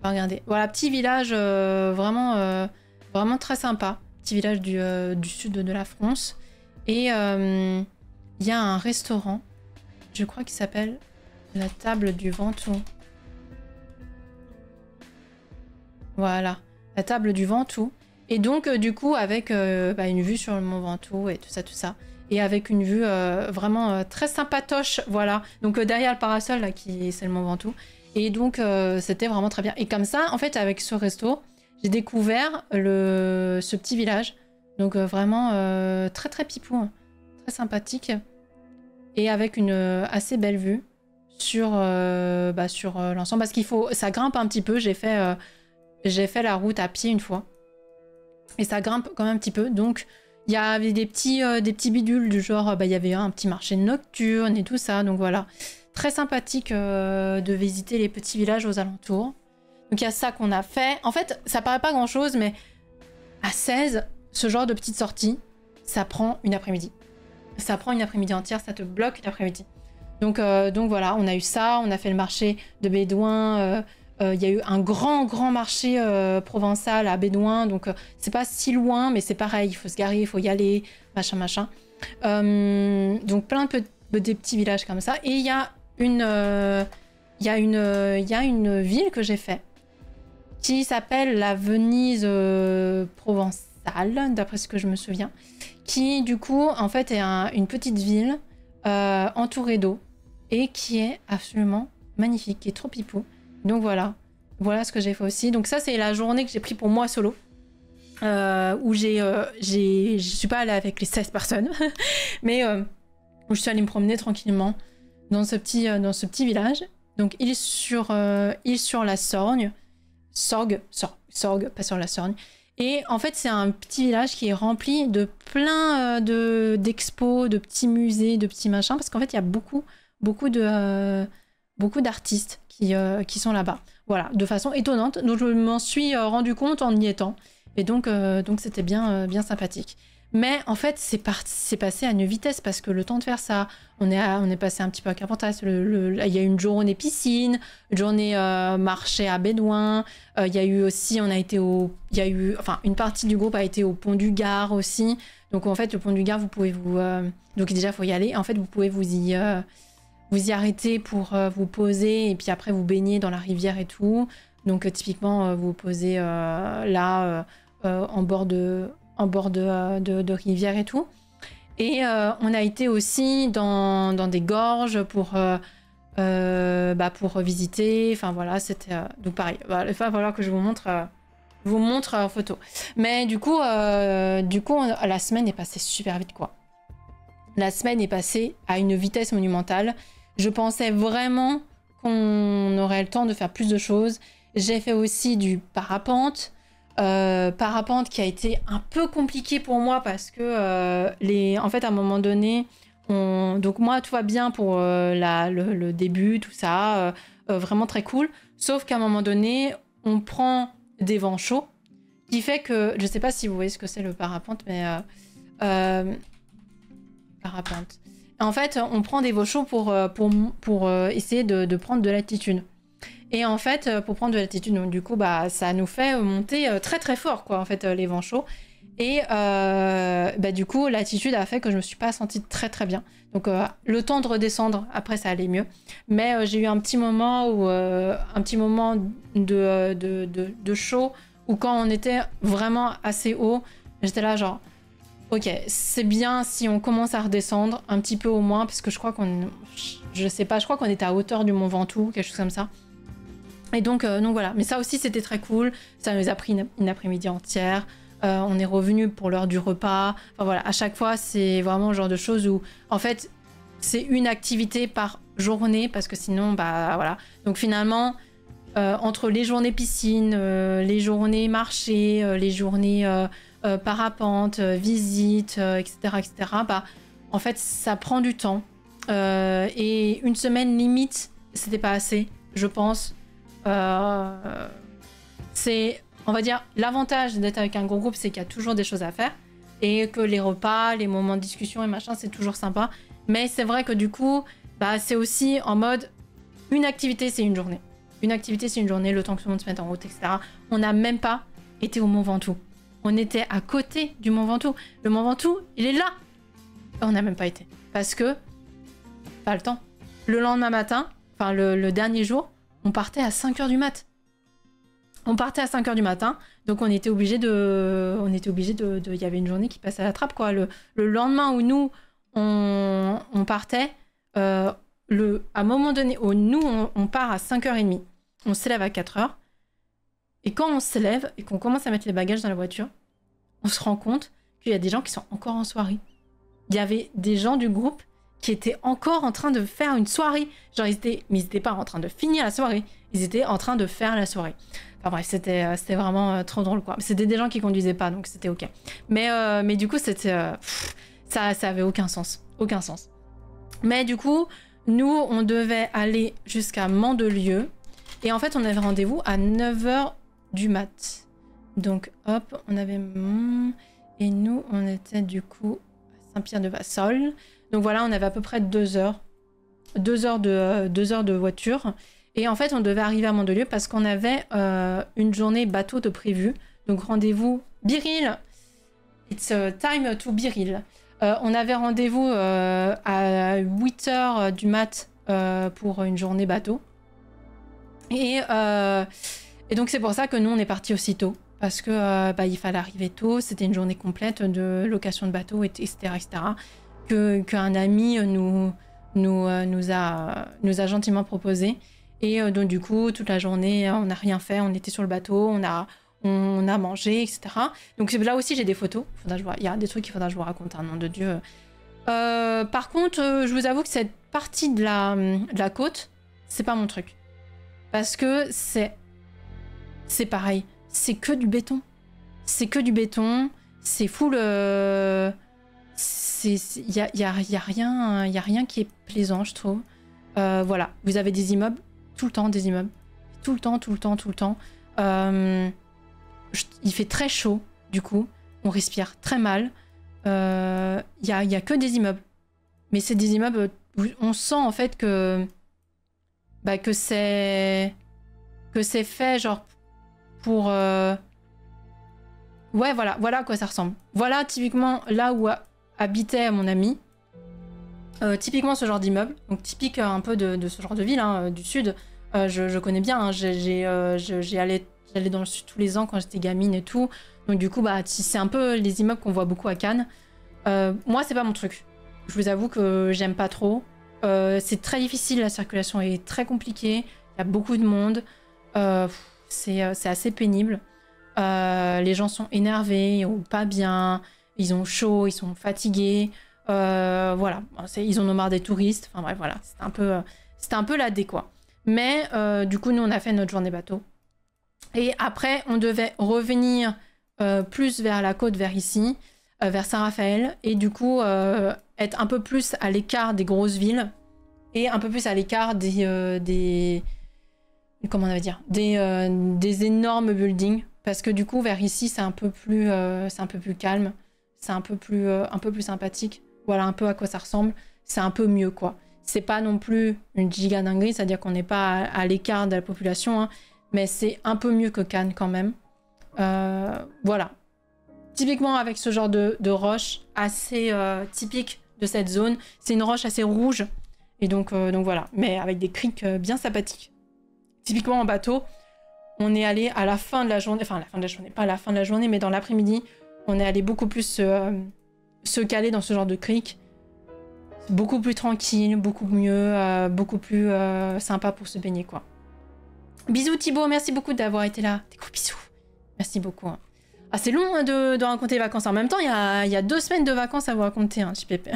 Regardez, voilà, petit village vraiment, vraiment très sympa. Petit village du sud de la France. Et il y a un restaurant, je crois qu'il s'appelle la Table du Ventoux. Voilà, la Table du Ventoux. Et donc, du coup, avec une vue sur le mont Ventoux et tout ça. Et avec une vue vraiment très sympatoche, voilà. Donc, derrière le parasol, là, c'est le mont Ventoux. Et donc, c'était vraiment très bien. Et comme ça, en fait, avec ce resto, j'ai découvert ce petit village. Donc, vraiment très, très pipou. Hein. Très sympathique. Et avec une assez belle vue sur l'ensemble. Parce qu'il faut... Ça grimpe un petit peu. J'ai fait la route à pied une fois. Et ça grimpe quand même un petit peu. Donc, il y avait des petits bidules du genre... il y avait un petit marché nocturne et tout ça. Donc, voilà. Très sympathique de visiter les petits villages aux alentours. Donc il y a ça qu'on a fait. En fait, ça paraît pas grand chose, mais à 16, ce genre de petite sortie, ça prend une après-midi. Ça prend une après-midi entière, ça te bloque une après-midi. Donc voilà, on a eu ça, on a fait le marché de Bédouin. Il y a eu un grand marché provençal à Bédouin. Donc c'est pas si loin, mais c'est pareil, il faut se garer, il faut y aller, machin. Donc plein de des petits villages comme ça. Et il y a une ville que j'ai fait qui s'appelle la Venise provençale, d'après ce que je me souviens, qui du coup en fait est une petite ville entourée d'eau et qui est absolument magnifique, qui est trop pipou. Donc voilà ce que j'ai fait aussi. Donc ça c'est la journée que j'ai pris pour moi solo, où je suis pas allée avec les 16 personnes mais où je suis allée me promener tranquillement dans ce petit village. Donc île sur la Sorgue, pas sur la Sorgue. Et en fait, c'est un petit village qui est rempli de plein d'expos, de petits musées, de petits machins, parce qu'en fait, il y a beaucoup d'artistes qui sont là-bas. Voilà, de façon étonnante. Donc je m'en suis rendu compte en y étant. Et donc c'était bien sympathique. Mais en fait, c'est passé à une vitesse parce que le temps de faire ça, on est passé un petit peu à Carpentras. Il y a eu une journée piscine, une journée marché à Bédouin. Il y a eu aussi, une partie du groupe a été au Pont du Gard aussi. Donc en fait, le Pont du Gard, vous pouvez donc déjà, il faut y aller. En fait, vous pouvez vous y arrêter pour vous poser et puis après vous baigner dans la rivière et tout. Donc typiquement, vous posez là en bord de rivière et tout. Et on a été aussi dans des gorges pour visiter. Enfin voilà, c'était donc pareil. Il va falloir que je vous montre en photo. Mais du coup, la semaine est passée super vite, quoi. La semaine est passée à une vitesse monumentale. Je pensais vraiment qu'on aurait le temps de faire plus de choses. J'ai fait aussi du parapente. Parapente qui a été un peu compliqué pour moi parce que en fait à un moment donné donc moi tout va bien pour le début, tout ça, vraiment très cool, sauf qu'à un moment donné on prend des vents chauds qui fait que, je sais pas si vous voyez ce que c'est le parapente, mais parapente, en fait on prend des vents chauds pour essayer de prendre de l'altitude. Et en fait, pour prendre de l'altitude, donc du coup, ça nous fait monter très très fort, quoi, en fait, les vents chauds. Et du coup, l'altitude a fait que je me suis pas sentie très très bien. Donc, le temps de redescendre, après, ça allait mieux. Mais j'ai eu un petit moment de chaud, où quand on était vraiment assez haut, j'étais là genre, ok, c'est bien si on commence à redescendre un petit peu au moins, parce que je crois qu'on était à hauteur du Mont Ventoux, quelque chose comme ça. Et donc voilà, mais ça aussi c'était très cool, ça nous a pris une après-midi entière. on est revenu pour l'heure du repas. Enfin voilà, à chaque fois, c'est vraiment le genre de choses où, en fait, c'est une activité par journée, parce que sinon, bah voilà. Donc finalement, entre les journées piscine, les journées marché, les journées parapente, visite, etc., etc., bah, en fait, ça prend du temps. Et une semaine limite, c'était pas assez, je pense. C'est, on va dire, l'avantage d'être avec un gros groupe, c'est qu'il y a toujours des choses à faire et que les repas, les moments de discussion et machin, c'est toujours sympa. Mais c'est vrai que du coup, bah, c'est aussi en mode une activité, c'est une journée. Une activité, c'est une journée, le temps que tout le monde se mette en route, etc. On n'a même pas été au Mont Ventoux. On était à côté du Mont Ventoux. Le Mont Ventoux, il est là. On n'a même pas été. Parce que, pas le temps. Le lendemain matin, enfin le dernier jour, on partait à 5h du mat. On partait à 5h du matin, donc on était obligé de... Il y avait une journée qui passait à la trappe, quoi. Le lendemain où nous, on partait, à un moment donné, nous, on part à 5h30. On s'élève à 4h. Et quand on se lève et qu'on commence à mettre les bagages dans la voiture, on se rend compte qu'il y a des gens qui sont encore en soirée. Il y avait des gens du groupe qui étaient encore en train de faire une soirée. Genre, mais ils n'étaient pas en train de finir la soirée. Ils étaient en train de faire la soirée. Enfin bref, c'était vraiment trop drôle, quoi. C'était des gens qui conduisaient pas, donc c'était ok. Mais du coup, c'était... ça avait aucun sens. Aucun sens. Mais du coup, nous, on devait aller jusqu'à Mandelieu. Et en fait, on avait rendez-vous à 9h du mat. Donc, hop, on avait... Et nous, on était du coup à Saint-Pierre-de-Vassol. Donc voilà, on avait à peu près 2 heures. 2 heures de voiture. Et en fait, on devait arriver à Mandelieu parce qu'on avait une journée bateau de prévu. Donc rendez-vous Biril. It's time to Biril. On avait rendez-vous à 8h du mat pour une journée bateau. Et donc c'est pour ça que nous, on est partis aussitôt. Parce que il fallait arriver tôt. C'était une journée complète de location de bateau, etc. etc. Qu'un ami nous a gentiment proposé. Et donc du coup, toute la journée, on n'a rien fait, on était sur le bateau, on a mangé, etc. Donc là aussi, j'ai des photos. Il y a des trucs qu'il faudra que je vous raconte, un nom de Dieu. Par contre, je vous avoue que cette partie de la côte, c'est pas mon truc. Parce que c'est pareil, c'est que du béton. C'est que du béton, c'est full... Il y a rien qui est plaisant, je trouve. Voilà, vous avez des immeubles, tout le temps des immeubles. Tout le temps. Il fait très chaud, du coup. On respire très mal. Y a que des immeubles. Mais c'est des immeubles où on sent en fait que c'est fait genre pour... Ouais, voilà à quoi ça ressemble. Voilà typiquement là où habitait mon ami. Typiquement ce genre d'immeuble, donc typique un peu de ce genre de ville, hein, du sud. Je connais bien, hein, j'allais dans le sud tous les ans quand j'étais gamine et tout. Donc du coup, c'est un peu les immeubles qu'on voit beaucoup à Cannes. Moi, c'est pas mon truc. Je vous avoue que j'aime pas trop. C'est très difficile, la circulation est très compliquée. Il y a beaucoup de monde. C'est assez pénible. Les gens sont énervés ou pas bien. Ils ont chaud, ils sont fatigués. Voilà, ils en ont marre des touristes. Enfin bref, voilà, c'était un peu la dé, quoi. Mais du coup, nous, on a fait notre journée bateau. Et après, on devait revenir plus vers la côte, vers ici, vers Saint-Raphaël. Et du coup, être un peu plus à l'écart des grosses villes. Et un peu plus à l'écart des comment on va dire, des énormes buildings. Parce que du coup, vers ici, c'est un peu plus calme. C'est un peu plus sympathique. Voilà un peu à quoi ça ressemble. C'est un peu mieux, quoi. C'est pas non plus une giga dinguerie, c'est-à-dire qu'on n'est pas à l'écart de la population, hein, mais c'est un peu mieux que Cannes quand même. Voilà. Typiquement avec ce genre de roche assez typique de cette zone, c'est une roche assez rouge. Et donc voilà, mais avec des criques bien sympathiques. Typiquement en bateau, on est allé à la fin de la journée, enfin à la fin de la journée, pas à la fin de la journée, mais dans l'après-midi, on est allé beaucoup plus se caler dans ce genre de crique. Beaucoup plus tranquille, beaucoup mieux, beaucoup plus sympa pour se baigner, quoi. Bisous Thibaut, merci beaucoup d'avoir été là. Des gros bisous. Merci beaucoup. Hein. Ah, c'est long hein, de raconter les vacances. En même temps, il y a 2 semaines de vacances à vous raconter, hein, JPP.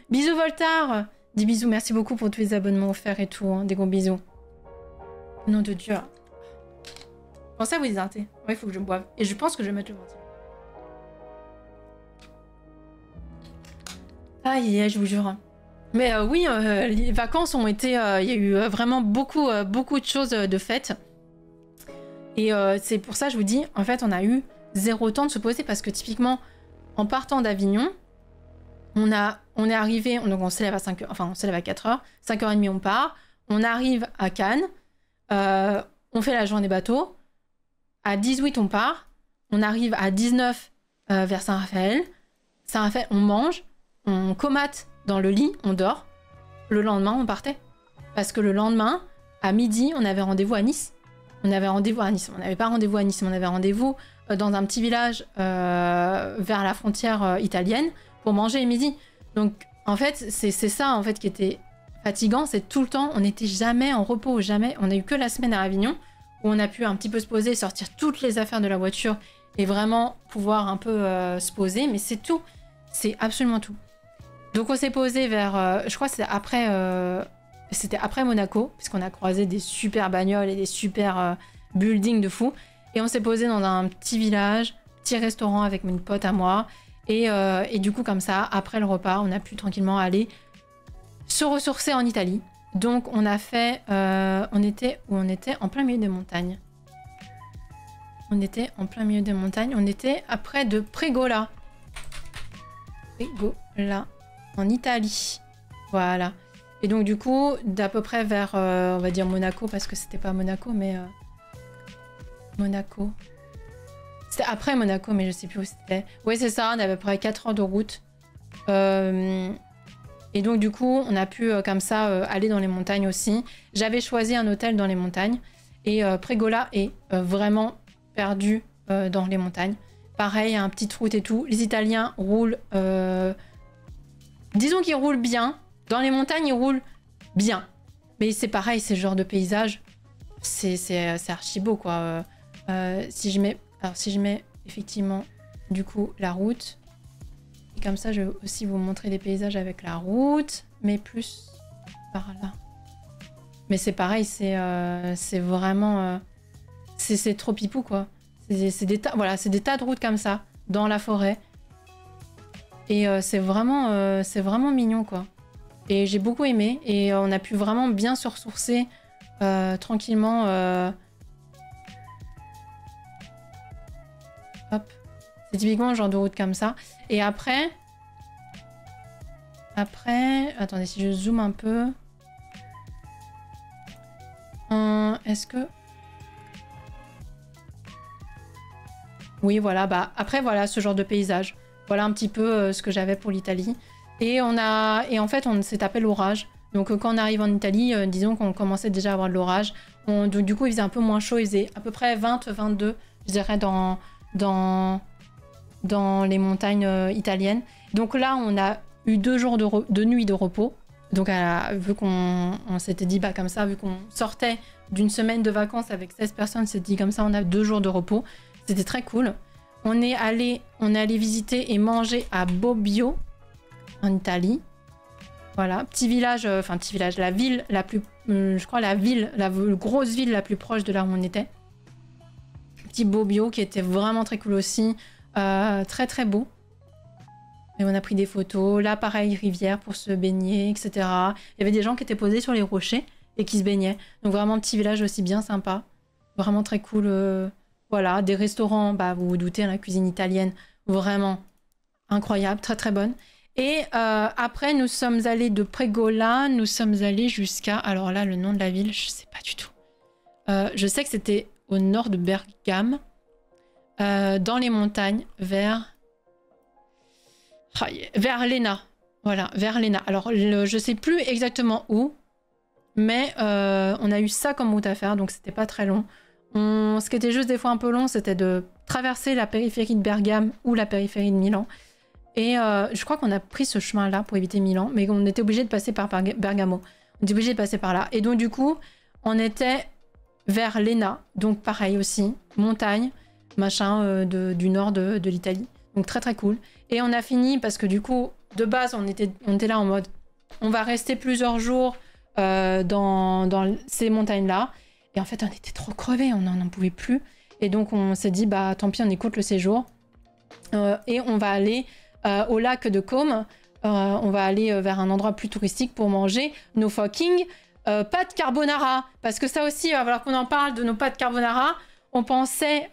Bisous Voltaire. Dis bisous, merci beaucoup pour tous les abonnements offerts et tout. Hein. Des gros bisous. Nom de Dieu. Pensez à vous désinter. Ouais, il faut que je boive. Et je pense que je vais mettre le ventilo. Aïe, je vous jure. Mais oui, les vacances ont été... Il y a eu vraiment beaucoup de choses de faites. Et c'est pour ça, je vous dis, en fait, on a eu 0 temps de se poser parce que typiquement, en partant d'Avignon, on est arrivé, donc on s'élève à 5h, enfin on s'élève à 4h, 5h30 on part, on arrive à Cannes, on fait la journée bateau, à 18 on part, on arrive à 19 vers Saint-Raphaël, Saint-Raphaël on mange, on comate dans le lit, on dort, le lendemain on partait. Parce que le lendemain, à midi, on avait rendez-vous à Nice. On avait rendez-vous à Nice, on n'avait pas rendez-vous à Nice, mais on avait rendez-vous dans un petit village vers la frontière italienne pour manger le midi. Donc en fait, c'est ça en fait qui était fatigant, c'est tout le temps, on n'était jamais en repos, jamais. On a eu que la semaine à Avignon où on a pu un petit peu se poser, sortir toutes les affaires de la voiture et vraiment pouvoir un peu se poser, mais c'est tout, c'est absolument tout. Donc on s'est posé vers, je crois que c'était après Monaco, puisqu'on a croisé des super bagnoles et des super buildings de fou. Et on s'est posé dans un petit village, petit restaurant avec une pote à moi. Et du coup, comme ça, après le repas, on a pu tranquillement aller se ressourcer en Italie. Donc on a fait... on était en plein milieu des montagnes. On était en plein milieu des montagnes. On était près de Pregola. Pregola, en Italie. Voilà. Et donc du coup, d'à peu près vers, on va dire Monaco, parce que c'était pas Monaco, mais... Monaco. C'était après Monaco, mais je sais plus où c'était. Oui, c'est ça, on a à peu près 4 heures de route. Et donc du coup, on a pu comme ça aller dans les montagnes aussi. J'avais choisi un hôtel dans les montagnes. Et Pregola est vraiment perdu dans les montagnes. Pareil, un petite route et tout. Les Italiens roulent... disons qu'ils roulent bien. Dans les montagnes, ils roulent bien. Mais c'est pareil, c'est le genre de paysage. C'est archi beau, quoi. Si je mets effectivement, du coup, la route. Et comme ça, je vais aussi vous montrer des paysages avec la route. Mais plus par là. Mais c'est pareil, c'est vraiment... c'est trop pipou, quoi. C'est des tas de routes comme ça, dans la forêt. Et c'est vraiment mignon, quoi. Et j'ai beaucoup aimé. Et on a pu vraiment bien se ressourcer tranquillement. Hop. C'est typiquement un genre de route comme ça. Et après... Attendez, si je zoome un peu... Est-ce que... Oui, voilà. Bah, après, voilà, ce genre de paysage. Voilà un petit peu ce que j'avais pour l'Italie. Et en fait, on s'est tapé l'orage. Donc quand on arrive en Italie, disons qu'on commençait déjà à avoir de l'orage. Du coup, il faisait un peu moins chaud. Il faisait à peu près 20-22, je dirais, dans les montagnes italiennes. Donc là, on a eu 2 jours de nuit de repos. Donc vu qu'on s'était dit, bah comme ça, vu qu'on sortait d'une semaine de vacances avec 16 personnes, on s'est dit comme ça, on a 2 jours de repos. C'était très cool. On est allé visiter et manger à Bobbio, en Italie. Voilà, petit village, la ville la plus... je crois la grosse ville la plus proche de là où on était. Petit Bobbio qui était vraiment très cool aussi. Très très beau. Et on a pris des photos. Là, pareil, rivière pour se baigner, etc. Il y avait des gens qui étaient posés sur les rochers et qui se baignaient. Donc vraiment, petit village aussi bien sympa. Vraiment très cool. Voilà, des restaurants, bah, vous vous doutez, la cuisine italienne, vraiment incroyable, très très bonne. Et après, nous sommes allés de Pregola, nous sommes allés jusqu'à... Alors là, le nom de la ville, je sais pas du tout. Je sais que c'était au nord de Bergame, dans les montagnes, vers Léna. Voilà, vers Léna. Alors, je sais plus exactement où, mais on a eu ça comme route à faire, donc c'était pas très long. Ce qui était juste des fois un peu long, c'était de traverser la périphérie de Bergame ou la périphérie de Milan. Et je crois qu'on a pris ce chemin-là pour éviter Milan, mais on était obligé de passer par Bergamo. On était obligé de passer par là. Et donc du coup, on était vers Léna, donc pareil aussi, montagne. machin du nord de l'Italie. Donc très très cool. Et on a fini parce que du coup, de base, on était là en mode, on va rester plusieurs jours dans ces montagnes-là. Et en fait, on était trop crevés, on n'en pouvait plus. Et donc, on s'est dit, bah tant pis, on écoute le séjour. Et on va aller au lac de Côme. On va aller vers un endroit plus touristique pour manger nos fucking pâtes carbonara. Parce que ça aussi, il va falloir qu'on en parle de nos pâtes carbonara. On pensait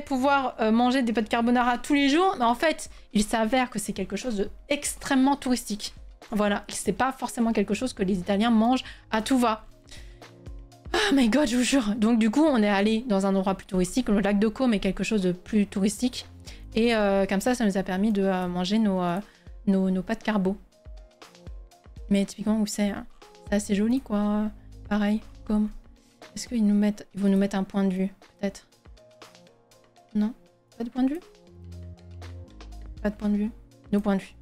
pouvoir manger des pâtes carbonara tous les jours. Mais en fait, il s'avère que c'est quelque chose d'extrêmement touristique. Voilà, c'est pas forcément quelque chose que les Italiens mangent à tout va. Oh my god, je vous jure. Donc du coup, on est allé dans un endroit plus touristique. Le lac de Côme est quelque chose de plus touristique. Et comme ça nous a permis de manger nos pâtes carbo. Mais typiquement, où c'est assez joli, quoi. Pareil, Côme. Est-ce qu'ils vont nous mettre un point de vue, peut-être? Non? Pas de point de vue? Pas de point de vue. Nos points de vue.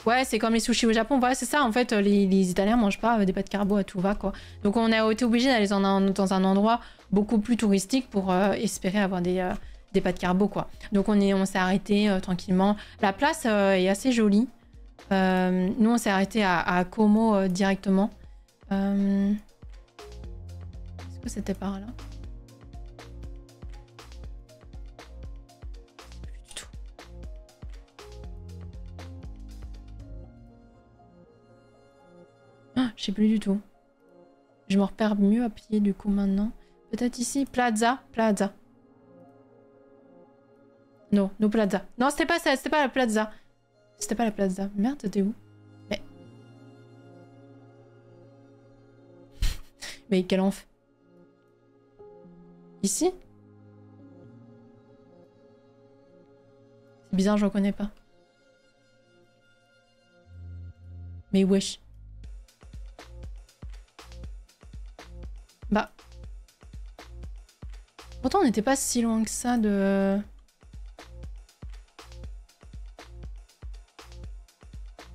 Ouais, c'est comme les sushis au Japon. Voilà, c'est ça. En fait, les Italiens mangent pas des pâtes carbo à tout va, quoi. Donc, on a été obligé d'aller dans un endroit beaucoup plus touristique pour espérer avoir des pâtes carbo, quoi. Donc, on s'est arrêté tranquillement. La place est assez jolie. Nous, on s'est arrêté à Como directement. Est-ce que c'était par là? Je sais plus du tout. Je me repère mieux à pied du coup maintenant. Peut-être ici. Plaza. Non, no Plaza. Non, c'était pas ça, c'était pas la Plaza. C'était pas la Plaza. Merde, t'es où? Mais quel enfer. Ici? C'est bizarre, je reconnais pas. Mais wesh. Bah. Pourtant, on n'était pas si loin que ça de...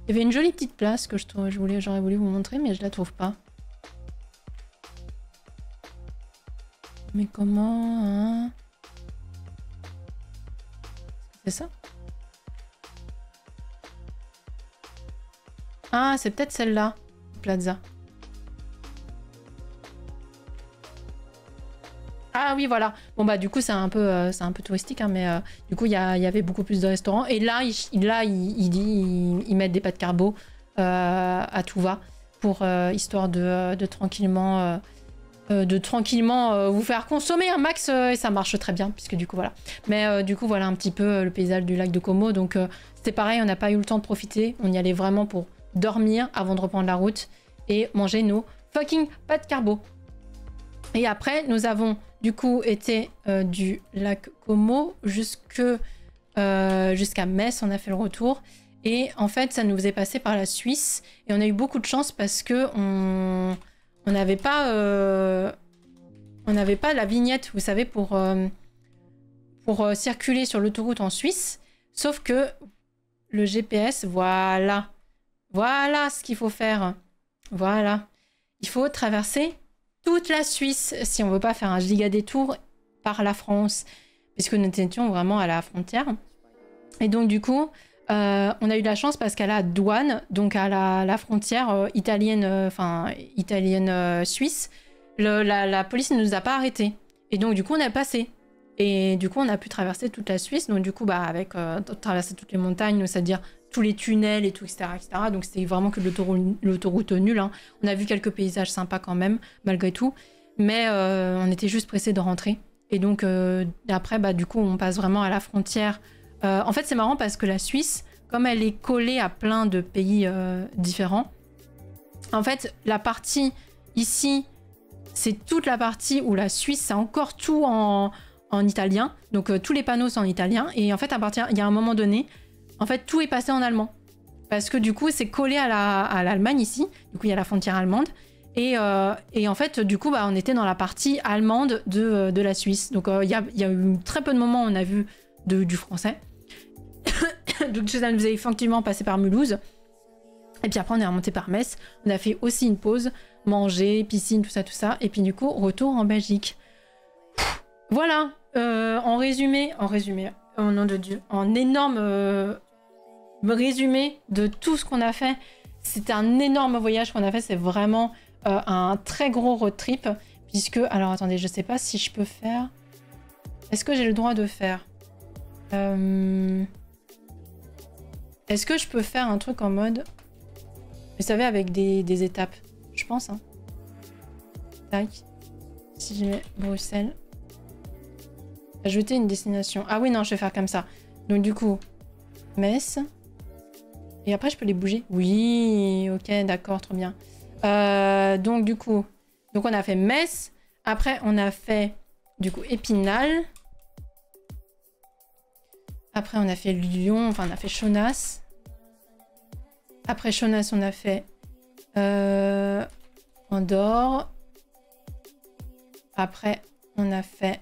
Il y avait une jolie petite place que j'aurais voulu vous montrer, mais je la trouve pas. Mais comment, hein? C'est ça? Ah, c'est peut-être celle-là, Plaza. Ah oui, voilà. Bon bah du coup c'est un peu touristique, hein, mais du coup il y avait beaucoup plus de restaurants. Et là, ils mettent des pâtes carbo à tout va pour histoire de tranquillement vous faire consommer un max et ça marche très bien puisque du coup voilà. Mais du coup voilà un petit peu le paysage du lac de Como. Donc c'était pareil, on n'a pas eu le temps de profiter. On y allait vraiment pour dormir avant de reprendre la route et manger nos fucking pâtes carbo. Et après nous avons du coup été du lac Como jusqu'à Metz, on a fait le retour. Et en fait, ça nous faisait passer par la Suisse. Et on a eu beaucoup de chance parce que on n'avait pas la vignette, vous savez, pour circuler sur l'autoroute en Suisse. Sauf que le GPS, voilà ce qu'il faut faire. Voilà. Il faut traverser toute la Suisse si on veut pas faire un giga détour par la France, puisque nous étions vraiment à la frontière. Et donc du coup, on a eu de la chance parce qu'à la douane, donc à la frontière italienne-suisse, la police ne nous a pas arrêtés. Et donc du coup, on a passé. Et du coup, on a pu traverser toute la Suisse. Donc du coup, avec traverser toutes les montagnes, c'est-à-dire tous les tunnels et tout, etc. Donc c'était vraiment que l'autoroute nulle. Hein. On a vu quelques paysages sympas quand même, malgré tout. Mais on était juste pressés de rentrer. Et donc après, du coup, on passe vraiment à la frontière. En fait, c'est marrant parce que la Suisse, comme elle est collée à plein de pays différents, en fait, la partie ici, c'est toute la partie où la Suisse, c'est encore tout en italien. Donc tous les panneaux sont en italien. Et en fait, il y a un moment donné, en fait, tout est passé en allemand. Parce que du coup, c'est collé à l'Allemagne ici. Du coup, il y a la frontière allemande. Et en fait, du coup, on était dans la partie allemande de la Suisse. Donc, il y a eu très peu de moments où on a vu du français. Donc, ça nous a effectivement passé par Mulhouse. Et puis après, on est remonté par Metz. On a fait aussi une pause, manger, piscine, tout ça. Et puis du coup, retour en Belgique. Voilà. en résumé, oh nom de Dieu, en énorme résumé de tout ce qu'on a fait, c'était un énorme voyage qu'on a fait, c'est vraiment un très gros road trip, puisque, alors attendez, je sais pas si je peux faire, est-ce que j'ai le droit de faire est-ce que je peux faire un truc en mode, vous savez, avec des étapes, je pense, hein. Tac. Si je mets Bruxelles. Ajouter une destination. Ah oui, non, je vais faire comme ça. Donc du coup, Metz. Et après, je peux les bouger. Oui, ok, d'accord, trop bien. Donc du coup, donc on a fait Metz. Après, on a fait, du coup, Épinal. Après, on a fait Lyon. Enfin, on a fait Chonas. Après Chonas, on a fait Andorre. Après, on a fait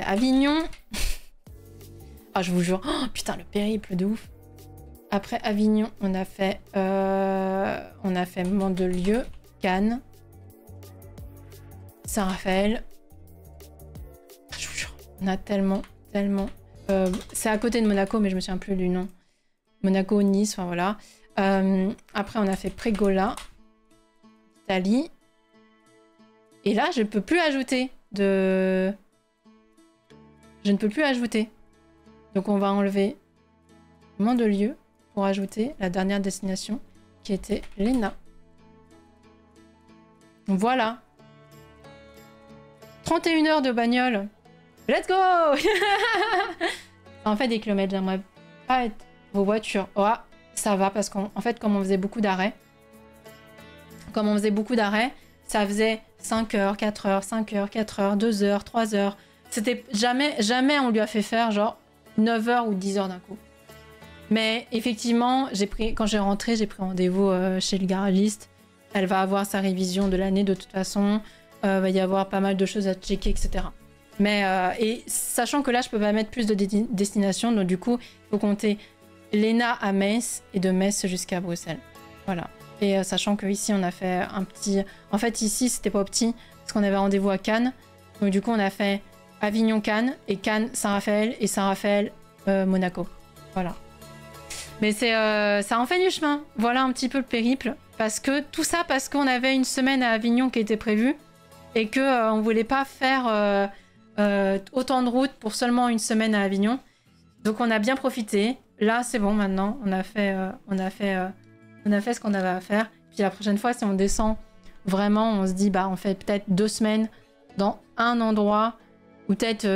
Avignon. Ah, je vous jure. Oh, putain, le périple de ouf. Après Avignon, on a fait Mandelieu, Cannes, Saint-Raphaël. Je vous jure, on a tellement. C'est à côté de Monaco, mais je me souviens plus du nom. Monaco, Nice, enfin voilà. Après, on a fait Prégola, Italie. Et là, je ne peux plus ajouter de... Je ne peux plus ajouter. Donc, on va enlever Mandelieu pour ajouter la dernière destination qui était l'ENA. Voilà. 31 heures de bagnole. Let's go. En fait, des kilomètres, j'aimerais pas être vos voitures. Oh, ça va parce qu'en fait, comme on faisait beaucoup d'arrêts, ça faisait 5 heures, 4 heures, 5 heures, 4 heures, 2 heures, 3 heures. C'était jamais on lui a fait faire genre 9 heures ou 10 heures d'un coup. Mais effectivement, quand j'ai rentré, j'ai pris rendez-vous chez le garagiste. Elle va avoir sa révision de l'année de toute façon. Va y avoir pas mal de choses à checker, etc. Mais et sachant que là, je peux pas mettre plus de destinations, donc du coup, il faut compter l'ENA à Metz et de Metz jusqu'à Bruxelles. Voilà. Et sachant que ici, on a fait un petit... En fait, ici, c'était pas petit parce qu'on avait rendez-vous à Cannes. Donc du coup, on a fait Avignon-Cannes et Cannes-Saint-Raphaël et Saint-Raphaël-Monaco. Voilà. Mais ça en fait du chemin. Voilà un petit peu le périple. Tout ça parce qu'on avait une semaine à Avignon qui était prévue et que on voulait pas faire autant de route pour seulement une semaine à Avignon. Donc on a bien profité. Là, c'est bon maintenant. On a fait ce qu'on avait à faire. Puis la prochaine fois, si on descend vraiment, on se dit bah on fait peut-être 2 semaines dans un endroit ou peut-être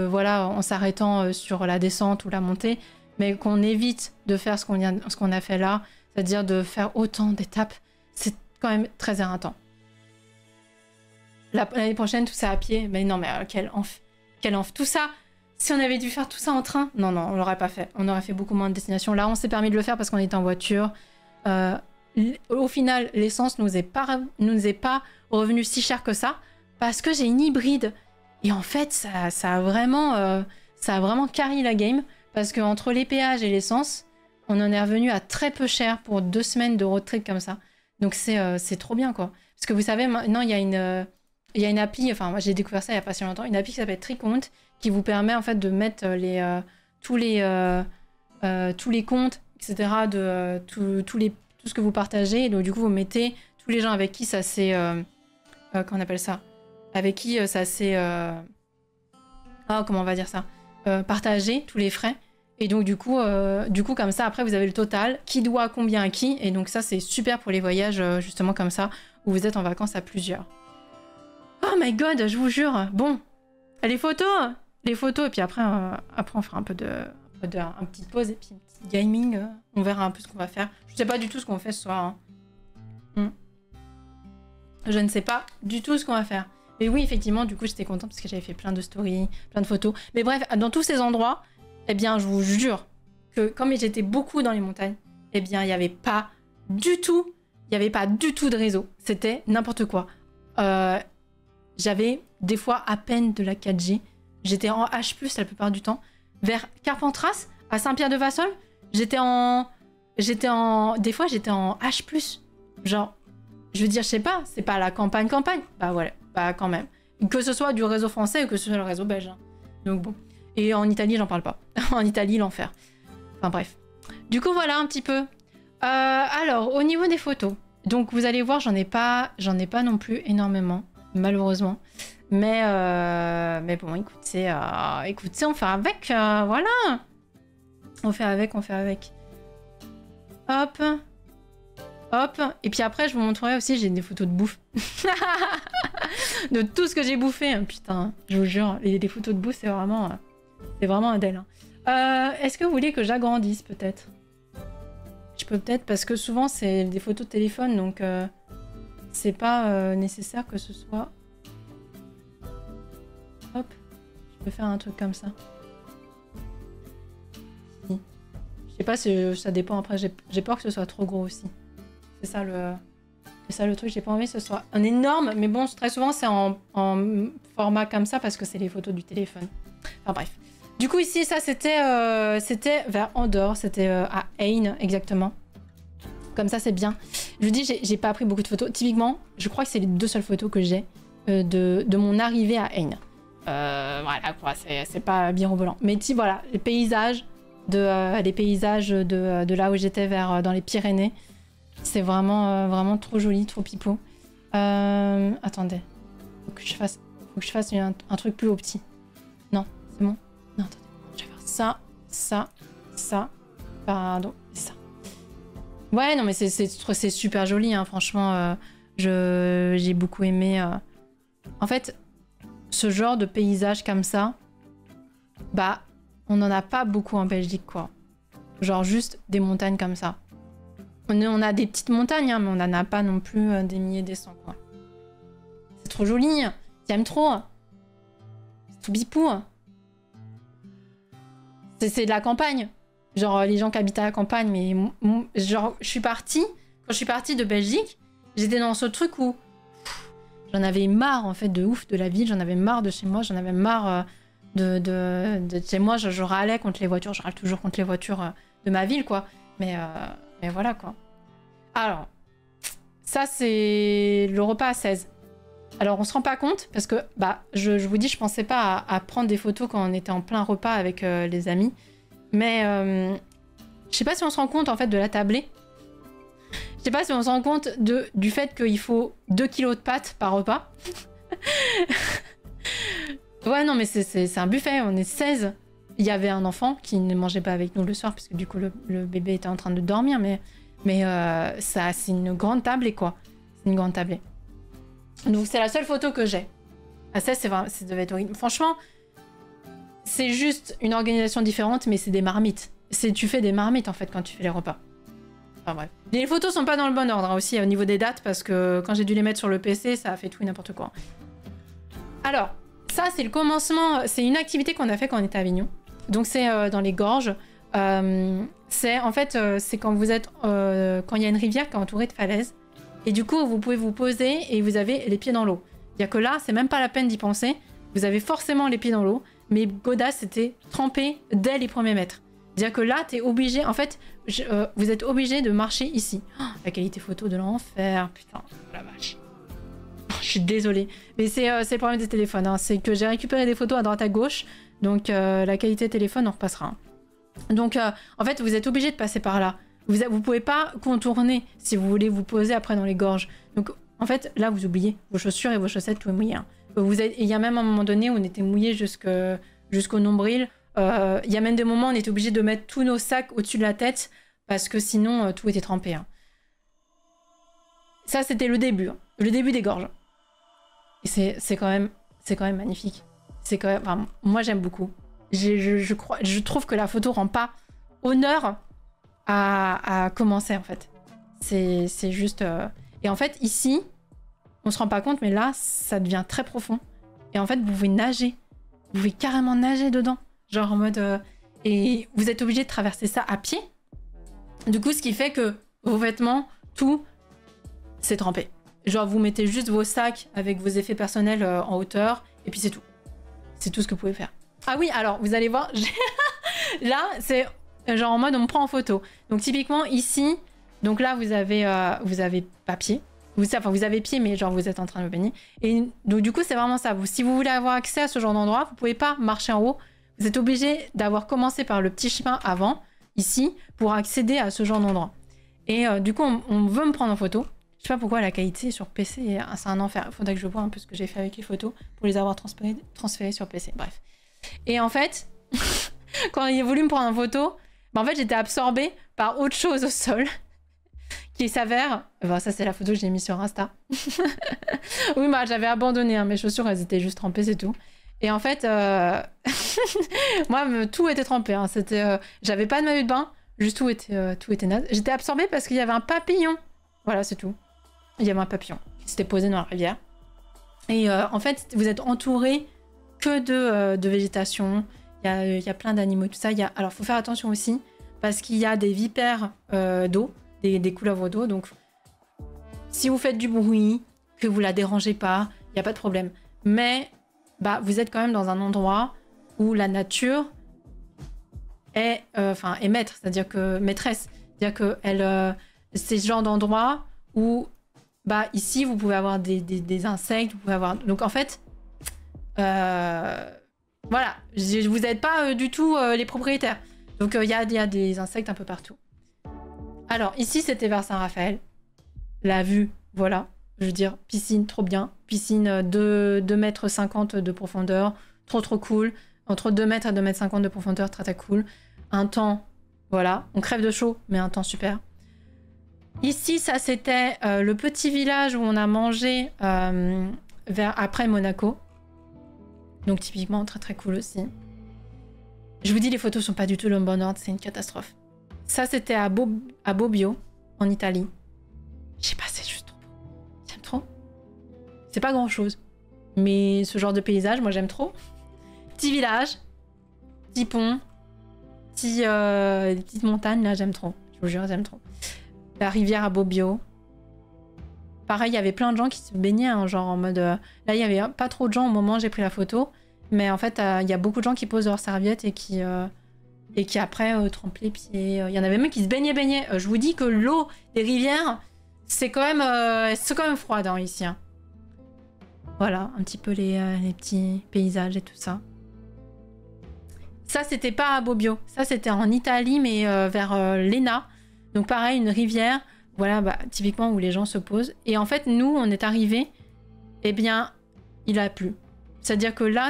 voilà en s'arrêtant sur la descente ou la montée, mais qu'on évite de faire ce qu'on a fait là, c'est-à-dire de faire autant d'étapes. C'est quand même très éreintant. L'année prochaine, tout ça à pied. Mais non, mais quel enf. Tout ça, si on avait dû faire tout ça en train, non, on l'aurait pas fait. On aurait fait beaucoup moins de destinations. Là, on s'est permis de le faire parce qu'on était en voiture. Au final, l'essence nous est pas revenu si cher que ça parce que j'ai une hybride. Et en fait, ça a vraiment carry la game parce qu'entre les péages et l'essence, on en est revenu à très peu cher pour 2 semaines de road trip comme ça. Donc c'est trop bien, quoi. Parce que vous savez, maintenant, il y a une appli, enfin, moi j'ai découvert ça il n'y a pas si longtemps, une appli qui s'appelle Tricount qui vous permet en fait de mettre tous les comptes, etc., de tout ce que vous partagez. Et donc, du coup, vous mettez tous les gens avec qui ça s'est... comment on appelle ça? Avec qui ça s'est... comment on va dire ça? Partagé, tous les frais. Et donc, du coup, comme ça, après, vous avez le total, qui doit combien à qui. Et donc, ça, c'est super pour les voyages, justement, comme ça, où vous êtes en vacances à plusieurs. Oh my god, je vous jure. Bon, les photos, et puis après on fera un petite pause et puis un petit gaming. On verra un peu ce qu'on va faire. Je sais pas du tout ce qu'on fait ce soir. Hein. Je ne sais pas du tout ce qu'on va faire. Mais oui, effectivement, du coup, j'étais contente parce que j'avais fait plein de stories, plein de photos. Mais bref, dans tous ces endroits, eh bien, je vous jure que comme j'étais beaucoup dans les montagnes, eh bien, il n'y avait pas du tout de réseau. C'était n'importe quoi. J'avais des fois à peine de la 4G. J'étais en H+, la plupart du temps. Vers Carpentras, à Saint-Pierre-de-Vassol, des fois, j'étais en H+. Genre, je veux dire, je sais pas, c'est pas la campagne. Bah voilà, bah quand même. Que ce soit du réseau français ou que ce soit le réseau belge. Hein. Donc bon. Et en Italie, j'en parle pas. En Italie, l'enfer. Enfin bref. Du coup, voilà un petit peu. Alors, au niveau des photos. Donc, vous allez voir, j'en ai pas non plus énormément, malheureusement. Mais bon, écoutez, on fait avec, voilà. On fait avec. Hop. Hop. Et puis après, je vous montrerai aussi, j'ai des photos de bouffe. De tout ce que j'ai bouffé. Putain, je vous jure, les photos de bouffe, c'est vraiment un Adèle. Est-ce que vous voulez que j'agrandisse, peut-être? Je peux peut-être, parce que souvent, c'est des photos de téléphone, donc c'est pas nécessaire que ce soit... Hop. Je peux faire un truc comme ça. Je sais pas si ça dépend, après, j'ai peur que ce soit trop gros aussi. C'est ça le truc, j'ai pas envie que ce soit un énorme, mais bon, très souvent c'est en format comme ça parce que c'est les photos du téléphone. Enfin bref. Du coup ici, ça c'était vers Andorre, c'était à Ain exactement. Comme ça c'est bien. Je vous dis, j'ai pas pris beaucoup de photos. Typiquement, je crois que c'est les 2 seules photos que j'ai de mon arrivée à Ain. Voilà quoi, c'est pas bien volant. Mais voilà, les paysages de là où j'étais dans les Pyrénées. C'est vraiment trop joli, trop pipeau. Attendez. Faut que je fasse un truc plus petit. Non, c'est bon. Non, attendez. Je vais faire ça. Pardon, ça. Ouais, non, mais c'est super joli, hein, franchement. J'ai beaucoup aimé. En fait, ce genre de paysage comme ça, bah, on n'en a pas beaucoup en Belgique, quoi. Genre juste des montagnes comme ça. On a des petites montagnes, hein, mais on n'en a pas non plus des milliers, des cents, quoi. C'est trop joli. J'aime trop. C'est tout bipou. C'est de la campagne. Genre, les gens qui habitent à la campagne, mais... Genre, quand je suis partie de Belgique, j'étais dans ce truc où... J'en avais marre, en fait, de ouf de la ville. J'en avais marre de chez moi. J'en avais marre de chez moi. Je râlais contre les voitures. Je râle toujours contre les voitures de ma ville, quoi. Mais voilà, quoi. Alors, ça, c'est le repas à 16. Alors, on se rend pas compte, parce que, bah, je vous dis, je pensais pas à prendre des photos quand on était en plein repas avec les amis. Mais, je sais pas si on se rend compte, en fait, de la tablée. Je sais pas si on se rend compte du fait qu'il faut 2 kilos de pâtes par repas. Ouais, non, mais c'est un buffet, on est 16. Il y avait un enfant qui ne mangeait pas avec nous le soir, parce que du coup, le bébé était en train de dormir, mais ça, c'est une grande tablée, quoi. C'est une grande tablée. Donc, c'est la seule photo que j'ai. Ah, ça devait être horrible. Franchement, c'est juste une organisation différente, mais c'est des marmites. Tu fais des marmites, en fait, quand tu fais les repas. Enfin, bref. Les photos sont pas dans le bon ordre, hein, aussi, au niveau des dates, parce que quand j'ai dû les mettre sur le PC, ça a fait tout et n'importe quoi. Alors, ça, c'est le commencement. C'est une activité qu'on a fait quand on était à Avignon. Donc c'est dans les gorges. C'est quand vous êtes quand il y a une rivière qui est entourée de falaises. Et du coup, vous pouvez vous poser et vous avez les pieds dans l'eau. Il y a que là, c'est même pas la peine d'y penser. Vous avez forcément les pieds dans l'eau. Mais Godas, c'était trempé dès les premiers mètres. C'est-à-dire que là, t'es obligé. En fait, vous êtes obligé de marcher ici. Oh, la qualité photo de l'enfer. Putain, la vache. Je suis désolée. Mais c'est le problème des téléphones. Hein. C'est que j'ai récupéré des photos à droite à gauche. Donc la qualité téléphone, on repassera. Donc en fait, vous êtes obligé de passer par là. Vous pouvez pas contourner si vous voulez vous poser après dans les gorges. Donc en fait, là, vous oubliez vos chaussures et vos chaussettes, tout est mouillé. Hein. Il y a même un moment donné où on était mouillé jusqu'au nombril. Il y a même des moments où on était obligé de mettre tous nos sacs au-dessus de la tête parce que sinon, tout était trempé. Hein. Ça, c'était le début. Hein. Le début des gorges. Et c'est quand même magnifique. C'est quand même, enfin, moi j'aime beaucoup. Je trouve que la photo rend pas honneur à commencer en fait. C'est juste. Et en fait ici, on se rend pas compte, mais là ça devient très profond. Et en fait vous pouvez nager, vous pouvez carrément nager dedans, genre en mode. Et vous êtes obligé de traverser ça à pied. Du coup, ce qui fait que vos vêtements, tout, c'est trempé. Genre vous mettez juste vos sacs avec vos effets personnels en hauteur, et puis c'est tout. C'est tout ce que vous pouvez faire. Ah oui, alors, vous allez voir, là, c'est genre en mode on me prend en photo. Donc typiquement, ici, donc là, vous avez papier. Vous avez pied, mais genre vous êtes en train de vous baigner. Et donc du coup, c'est vraiment ça. Si vous voulez avoir accès à ce genre d'endroit, vous pouvez pas marcher en haut. Vous êtes obligé d'avoir commencé par le petit chemin avant, ici, pour accéder à ce genre d'endroit. Et du coup, on veut me prendre en photo. Je sais pas pourquoi la qualité sur PC, c'est un enfer. Il faudrait que je vois un peu ce que j'ai fait avec les photos pour les avoir transférées sur PC. Bref. Et en fait, quand il a voulu me prendre en photo, en fait, j'étais absorbée par autre chose au sol qui s'avère... Bon, ça, c'est la photo que j'ai mise sur Insta. Oui, j'avais abandonné. Hein, mes chaussures, elles étaient juste trempées, c'est tout. Et en fait, moi, tout était trempé. Hein. J'avais pas de maillot de bain. Juste tout était naze. J'étais absorbée parce qu'il y avait un papillon. Voilà, c'est tout. Il y avait un papillon qui s'était posé dans la rivière. Et en fait, vous êtes entouré que de végétation. Il y a plein d'animaux, tout ça. Alors, il faut faire attention aussi parce qu'il y a des vipères d'eau, des couleuvres d'eau. Donc, si vous faites du bruit, que vous la dérangez pas, il n'y a pas de problème. Mais vous êtes quand même dans un endroit où la nature est maître, c'est-à-dire que maîtresse. C'est-à-dire que c'est ce genre d'endroit où ici vous pouvez avoir des insectes, vous pouvez avoir. Donc en fait, voilà, vous n'êtes pas du tout les propriétaires. Donc il y a des insectes un peu partout. Alors ici c'était vers Saint-Raphaël. La vue, voilà. Je veux dire, piscine, trop bien. Piscine 2,50 m de profondeur. Trop cool. Entre 2 mètres et 2,50 m de profondeur, très cool. Un temps, voilà. On crève de chaud, mais un temps super. Ici, ça c'était le petit village où on a mangé après Monaco. Donc typiquement, très cool aussi. Je vous dis, les photos sont pas du tout le bon ordre, c'est une catastrophe. Ça c'était à Bobbio, en Italie. Je sais pas, c'est juste trop beau. J'aime trop. C'est pas grand chose. Mais ce genre de paysage, moi j'aime trop. Petit village, petit pont, petite montagne, là j'aime trop. Je vous jure, j'aime trop. La rivière à Bobbio. Pareil, il y avait plein de gens qui se baignaient, hein, genre en mode... là, il y avait pas trop de gens au moment où j'ai pris la photo. Mais en fait, il y a beaucoup de gens qui posent leurs serviettes et qui après trempent les pieds. Il y en avait même qui se baignaient. Je vous dis que l'eau des rivières, c'est quand même froid hein, ici. Hein. Voilà, un petit peu les petits paysages et tout ça. Ça, c'était pas à Bobbio. Ça, c'était en Italie, mais vers l'Ena. Donc pareil, une rivière, voilà, typiquement où les gens se posent. Et en fait, nous, on est arrivés, eh bien, il a plu. C'est-à-dire que là,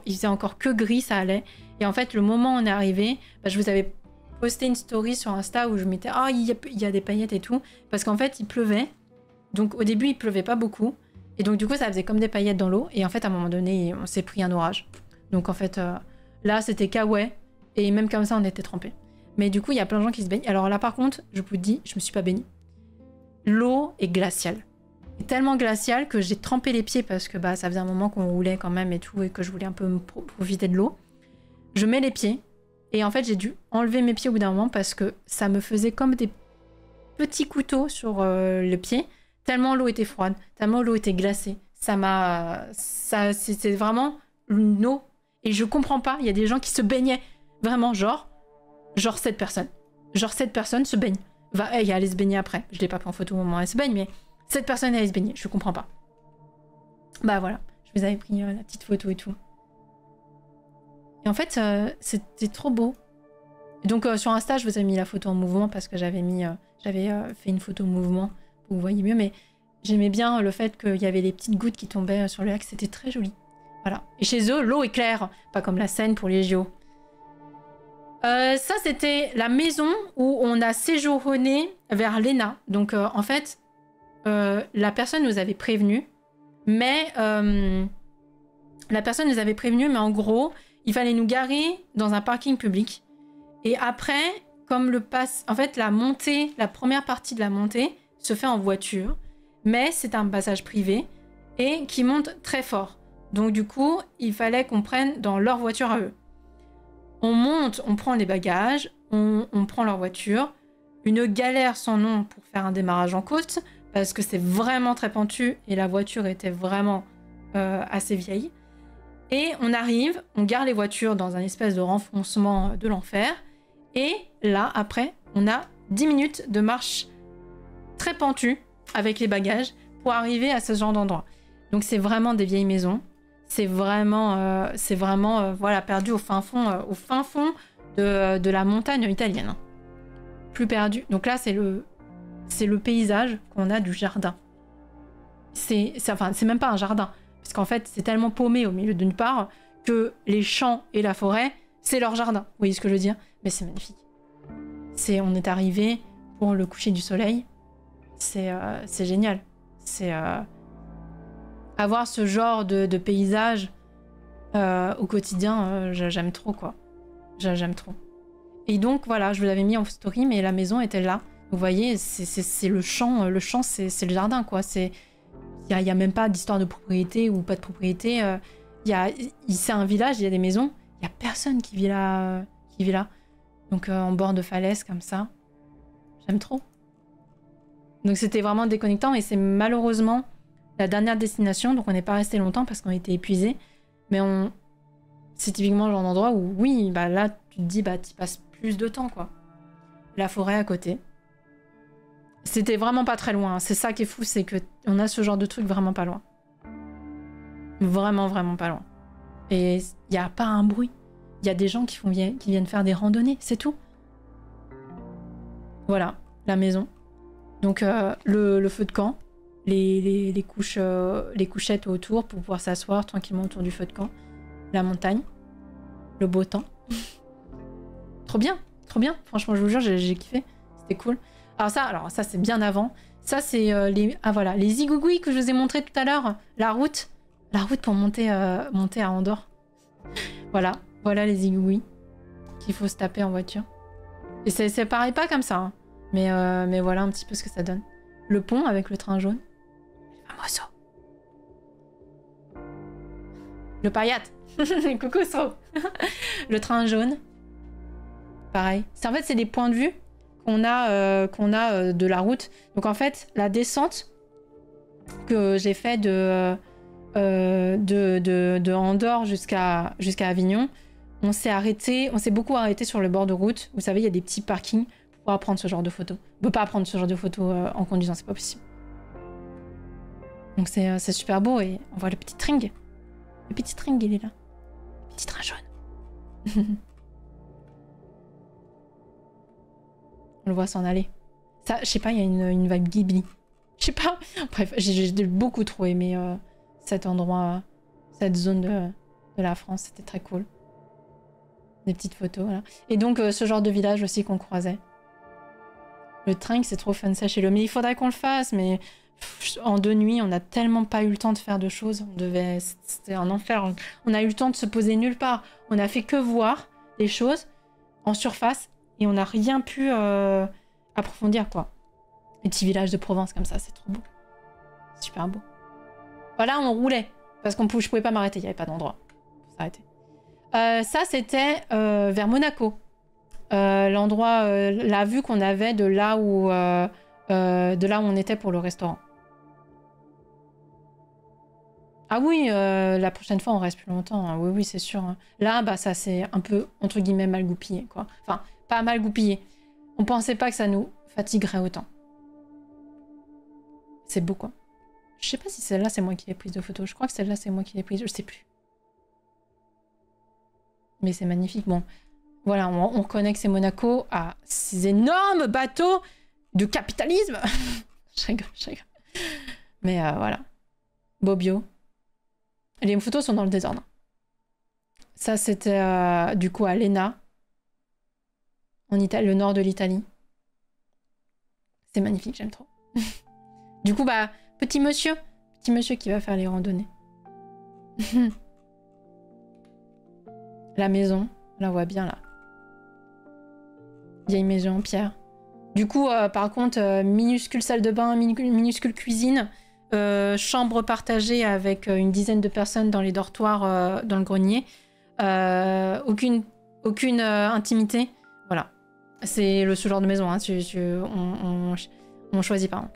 il faisait encore que gris, ça allait. Et en fait, le moment où on est arrivé, je vous avais posté une story sur Insta où je mettais « Ah, il y a des paillettes et tout ». Parce qu'en fait, il pleuvait. Donc au début, il pleuvait pas beaucoup. Et donc du coup, ça faisait comme des paillettes dans l'eau. Et en fait, à un moment donné, on s'est pris un orage. Donc en fait, là, c'était kawaii. Et même comme ça, on était trempés. Mais du coup, il y a plein de gens qui se baignent. Alors là, par contre, je vous dis, je me suis pas baignée. L'eau est glaciale. Tellement glaciale que j'ai trempé les pieds parce que ça faisait un moment qu'on roulait quand même et tout. Et que je voulais un peu profiter de l'eau. Je mets les pieds. Et en fait, j'ai dû enlever mes pieds au bout d'un moment parce que ça me faisait comme des petits couteaux sur le pied. Tellement l'eau était froide, tellement l'eau était glacée. C'était vraiment une eau. Et je comprends pas, il y a des gens qui se baignaient. Vraiment, genre 7 personnes. Genre 7 personnes se baignent. Elle allait se baigner après. Je l'ai pas pris en photo au moment où elle se baigne, mais 7 personnes allaient se baigner. Je comprends pas. Voilà, je vous avais pris la petite photo et tout. Et en fait, c'était trop beau. Et donc sur Insta, je vous ai mis la photo en mouvement parce que j'avais fait une photo en mouvement. Vous voyez mieux, mais j'aimais bien le fait qu'il y avait les petites gouttes qui tombaient sur le lac, c'était très joli. Voilà. Et chez eux, l'eau est claire, pas comme la Seine pour les JO. Ça, c'était la maison où on a séjourné vers l'ENA. Donc, en fait, la personne nous avait prévenu, mais en gros, il fallait nous garer dans un parking public. Et après, comme en fait, la première partie de la montée se fait en voiture, mais c'est un passage privé et qui monte très fort. Donc du coup, il fallait qu'on prenne dans leur voiture à eux. On monte, on prend les bagages, on prend leur voiture. Une galère sans nom pour faire un démarrage en côte, parce que c'est vraiment très pentu et la voiture était vraiment assez vieille. Et on arrive, on gare les voitures dans un espèce de renfoncement de l'enfer. Et là, après, on a 10 minutes de marche très pentue avec les bagages pour arriver à ce genre d'endroit. Donc c'est vraiment des vieilles maisons. C'est vraiment voilà, perdu au fin fond de la montagne italienne. Plus perdu. Donc là, c'est le paysage qu'on a du jardin. C'est même pas un jardin. Parce qu'en fait, c'est tellement paumé au milieu d'une part que les champs et la forêt, c'est leur jardin. Vous voyez ce que je veux dire? Mais c'est magnifique. On est arrivé pour le coucher du soleil. C'est génial. C'est avoir ce genre de paysage au quotidien, j'aime trop, quoi. J'aime trop. Et donc, voilà, je vous l'avais mis en story, mais la maison était là. Vous voyez, c'est le champ. Le champ, c'est le jardin, quoi. Il y a même pas d'histoire de propriété ou pas de propriété. C'est un village, il y a des maisons. Il y a personne qui vit là. Donc, en bord de falaise, comme ça. J'aime trop. Donc, c'était vraiment déconnectant. Et c'est malheureusement la dernière destination. Donc, on n'est pas resté longtemps parce qu'on était épuisés. Mais c'est typiquement le genre d'endroit où, oui, bah là, tu te dis, bah, tu passes plus de temps, quoi. La forêt à côté. C'était vraiment pas très loin. C'est ça qui est fou, c'est qu'on a ce genre de truc vraiment pas loin. Vraiment, vraiment pas loin. Et il n'y a pas un bruit. Il y a des gens qui viennent faire des randonnées, c'est tout. Voilà, la maison. Donc, le feu de camp. Les couchettes autour pour pouvoir s'asseoir tranquillement autour du feu de camp. La montagne. Le beau temps. Trop bien, trop bien. Franchement, je vous jure, j'ai kiffé. C'était cool. Alors ça c'est bien avant. Ça, c'est les zigouigouis que je vous ai montré tout à l'heure. La route pour monter à Andorre. Voilà les zigouigouis qu'il faut se taper en voiture. Et c'est pareil pas comme ça. Hein. Mais voilà un petit peu ce que ça donne. Le pont avec le train jaune. Famoso. Le payat. Coucou So. Le train jaune. Pareil. En fait, c'est des points de vue qu'on a de la route. Donc en fait, la descente que j'ai fait de Andorre jusqu'à Avignon, on s'est beaucoup arrêté sur le bord de route. Vous savez, il y a des petits parkings pour pouvoir prendre ce genre de photos. On peut pas prendre ce genre de photos en conduisant, c'est pas possible. Donc c'est super beau et on voit le petit string. Le petit string, il est là. Le petit train jaune. On le voit s'en aller. Ça, je sais pas, il y a une vibe Ghibli. Je sais pas. Bref, j'ai beaucoup trop aimé cet endroit, cette zone de la France. C'était très cool. Des petites photos, voilà. Et donc, ce genre de village aussi qu'on croisait. Le train, c'est trop fun, sachez-le. Mais il faudrait qu'on le fasse, mais en 2 nuits, on n'a tellement pas eu le temps de faire de choses. C'était un enfer. On a eu le temps de se poser nulle part. On a fait que voir des choses en surface et on n'a rien pu approfondir, quoi. Les petits villages de Provence comme ça, c'est trop beau. Super beau. Voilà, on roulait parce je pouvais pas m'arrêter, il n'y avait pas d'endroit pour s'arrêter. Ça, c'était vers Monaco. L'endroit, la vue qu'on avait de là où on était pour le restaurant. Ah oui, la prochaine fois, on reste plus longtemps. Hein. Oui, c'est sûr. Hein. Là, bah, ça, c'est un peu, entre guillemets, mal goupillé, quoi. Enfin, pas mal goupillé. On pensait pas que ça nous fatiguerait autant. C'est beau, quoi. Je sais pas si celle-là, c'est moi qui l'ai prise de photo. Je crois que celle-là, c'est moi qui l'ai prise. Je sais plus. Mais c'est magnifique. Bon, voilà, on reconnaît que c'est Monaco à ces énormes bateaux de capitalisme. je rigole. Mais voilà. Bobbio. Les photos sont dans le désordre. Ça, c'était du coup à Lena, en Italie, le nord de l'Italie. C'est magnifique, j'aime trop. Du coup, bah, petit monsieur qui va faire les randonnées. La maison, on la voit bien là. Vieille maison en pierre. Du coup, par contre, minuscule salle de bain, minuscule cuisine, chambre partagée avec une dizaine de personnes dans les dortoirs, dans le grenier. Aucune intimité. Voilà. C'est ce genre de maison. Hein. On choisit pas. Hein.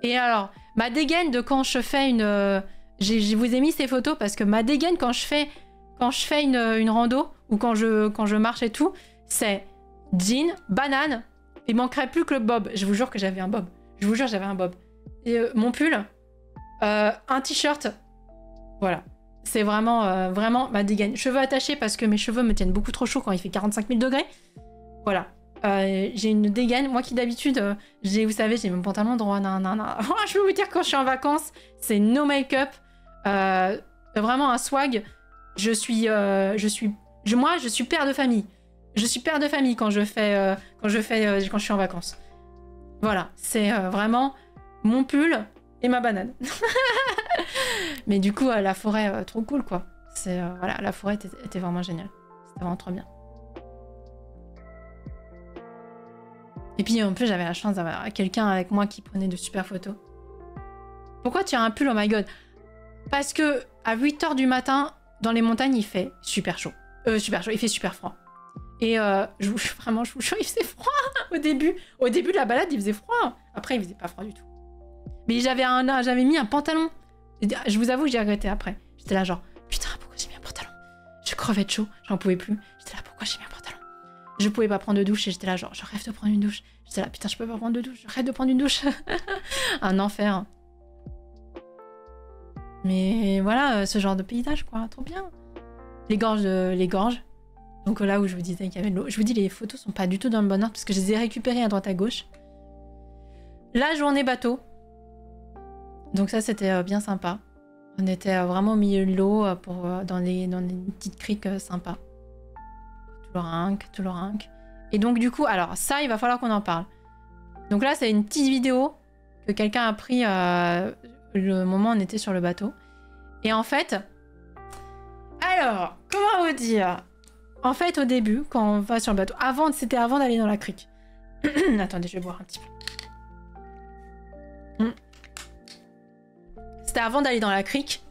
Et alors, ma dégaine de quand je fais une... je vous ai mis ces photos parce que ma dégaine quand je fais une rando ou quand je marche et tout, c'est jean, banane. Il manquerait plus que le bob. Je vous jure que j'avais un bob. Je vous jure, j'avais un bob. mon pull, un t-shirt. Voilà. C'est vraiment, vraiment ma dégaine. Cheveux attachés parce que mes cheveux me tiennent beaucoup trop chaud quand il fait 45 000 degrés. Voilà. J'ai une dégaine. Moi qui d'habitude, vous savez, j'ai mon pantalon droit. Je peux vous dire, quand je suis en vacances, c'est no make-up. Vraiment un swag. Je suis père de famille. Je suis père de famille quand je suis en vacances. Voilà. C'est vraiment mon pull et ma banane. Mais du coup, la forêt, trop cool, quoi. Voilà, la forêt était vraiment géniale. C'était vraiment trop bien. Et puis, en plus, j'avais la chance d'avoir quelqu'un avec moi qui prenait de super photos. Pourquoi tu as un pull, oh my god? Parce que à 8h du matin, dans les montagnes, il fait super chaud. Il fait super froid. Et vraiment, je vous jure, il faisait froid au début. Au début de la balade, il faisait froid. Après, il faisait pas froid du tout. Mais j'avais mis un pantalon. Je vous avoue que j'ai regretté après. J'étais là genre, putain, pourquoi j'ai mis un pantalon? Je crevais de chaud, j'en pouvais plus. J'étais là, pourquoi j'ai mis un pantalon? Je pouvais pas prendre de douche et j'étais là genre, je rêve de prendre une douche. J'étais là, putain, je peux pas prendre de douche, je rêve de prendre une douche. Un enfer. Mais voilà, ce genre de paysage, quoi, trop bien. Les gorges. Donc là où je vous disais qu'il y avait de l'eau. Je vous dis, les photos sont pas du tout dans le bon ordre parce que je les ai récupérées à droite à gauche. La journée bateau. Donc ça, c'était bien sympa. On était vraiment au milieu de l'eau dans les petites criques sympas. Toulourinque. Et donc du coup, alors ça, il va falloir qu'on en parle. Donc là, c'est une petite vidéo que quelqu'un a pris le moment où on était sur le bateau. Et en fait... Alors, comment vous dire? En fait, au début, quand on va sur le bateau, c'était avant d'aller dans la crique. Attendez, je vais boire un petit peu. C'était avant d'aller dans la crique.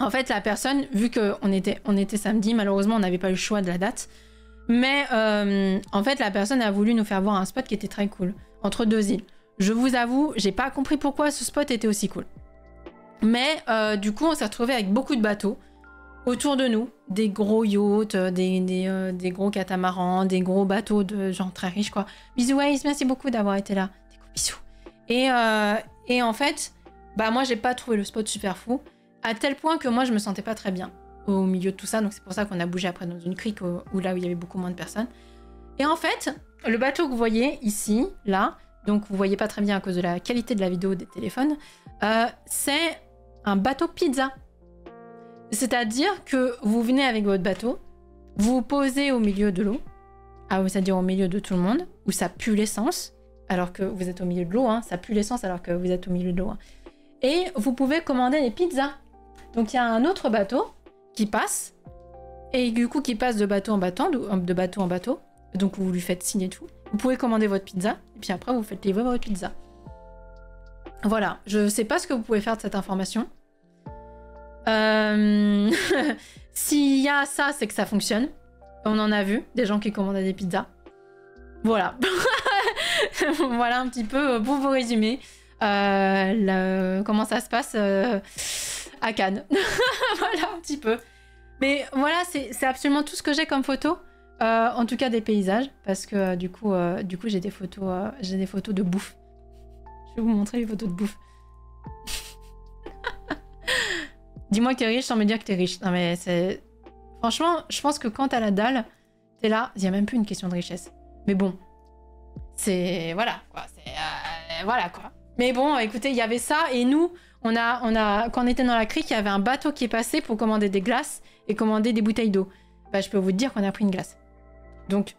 En fait, la personne, vu qu'on était samedi, malheureusement, on n'avait pas eu le choix de la date. Mais en fait, la personne a voulu nous faire voir un spot qui était très cool, entre deux îles. Je vous avoue, j'ai pas compris pourquoi ce spot était aussi cool. Mais du coup, on s'est retrouvé avec beaucoup de bateaux autour de nous. Des gros yachts, des gros catamarans, des gros bateaux de gens très riches, quoi. Bisous, Waze, merci beaucoup d'avoir été là. Des gros bisous. Et en fait... Bah moi j'ai pas trouvé le spot super fou, à tel point que moi je me sentais pas très bien au milieu de tout ça, donc c'est pour ça qu'on a bougé après dans une crique où là où il y avait beaucoup moins de personnes. Et en fait, le bateau que vous voyez ici, là, donc vous voyez pas très bien à cause de la qualité de la vidéo des téléphones, c'est un bateau pizza. C'est-à-dire que vous venez avec votre bateau, vous vous posez au milieu de l'eau, c'est-à-dire au milieu de tout le monde, où ça pue l'essence, alors que vous êtes au milieu de l'eau, hein, ça pue l'essence alors que vous êtes au milieu de l'eau. Hein. Et vous pouvez commander des pizzas. Donc il y a un autre bateau qui passe, et du coup qui passe de bateau en bateau, donc vous lui faites signe et tout. Vous pouvez commander votre pizza, et puis après vous faites livrer votre pizza. Voilà, je sais pas ce que vous pouvez faire de cette information. S'il y a ça, c'est que ça fonctionne. On en a vu, des gens qui commandaient des pizzas. Voilà. Voilà un petit peu pour vous résumer. Comment ça se passe à Cannes. Voilà un petit peu. Mais voilà, c'est absolument tout ce que j'ai comme photo. En tout cas des paysages, parce que du coup j'ai des photos de bouffe. Je vais vous montrer les photos de bouffe. Dis-moi que t'es riche sans me dire que t'es riche. Non mais c'est... Franchement, je pense que quand t'as la dalle, t'es là, il n'y a même plus une question de richesse. Mais bon, c'est... Voilà, quoi. Voilà, quoi. Mais bon, écoutez, il y avait ça, et nous, quand on était dans la crique, il y avait un bateau qui est passé pour commander des glaces et commander des bouteilles d'eau. Bah, je peux vous dire qu'on a pris une glace. Donc,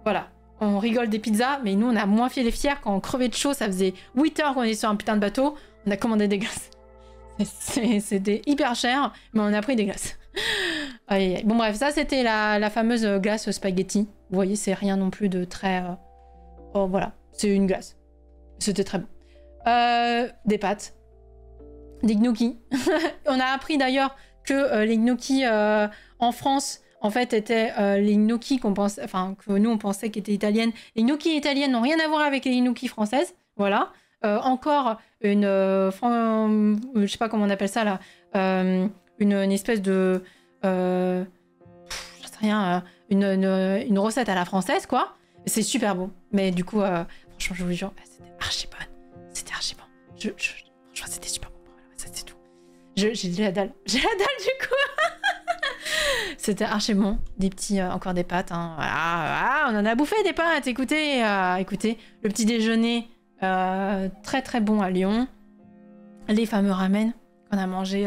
voilà. On rigole des pizzas, mais nous, on a moins fait les fiers quand on crevait de chaud. Ça faisait 8 heures qu'on était sur un putain de bateau. On a commandé des glaces. C'était hyper cher, mais on a pris des glaces. Aïe, aïe, aïe. Bon, bref, ça, c'était la fameuse glace spaghetti. Vous voyez, c'est rien non plus de très... Oh, voilà. C'est une glace. C'était très bon. Des pâtes. Des gnocchis. On a appris d'ailleurs que les gnocchis en France, en fait, étaient les gnocchis que nous, on pensait qu'ils étaient italiennes. Les gnocchis italiennes n'ont rien à voir avec les gnocchis françaises. Voilà. Encore une... je sais pas comment on appelle ça, là. Une espèce de... je sais rien. Une recette à la française, quoi. C'est super bon. Mais du coup, franchement, je vous jure, c'était archi bon. C'était archi bon. Franchement, c'était super bon. Voilà, ça, c'est tout. J'ai la dalle. J'ai la dalle, du coup. C'était archi bon. Des petits... encore des pâtes. Hein. Voilà, on en a bouffé des pâtes. Écoutez, écoutez. Le petit déjeuner, très très bon à Lyon. Les fameux ramen qu'on a mangé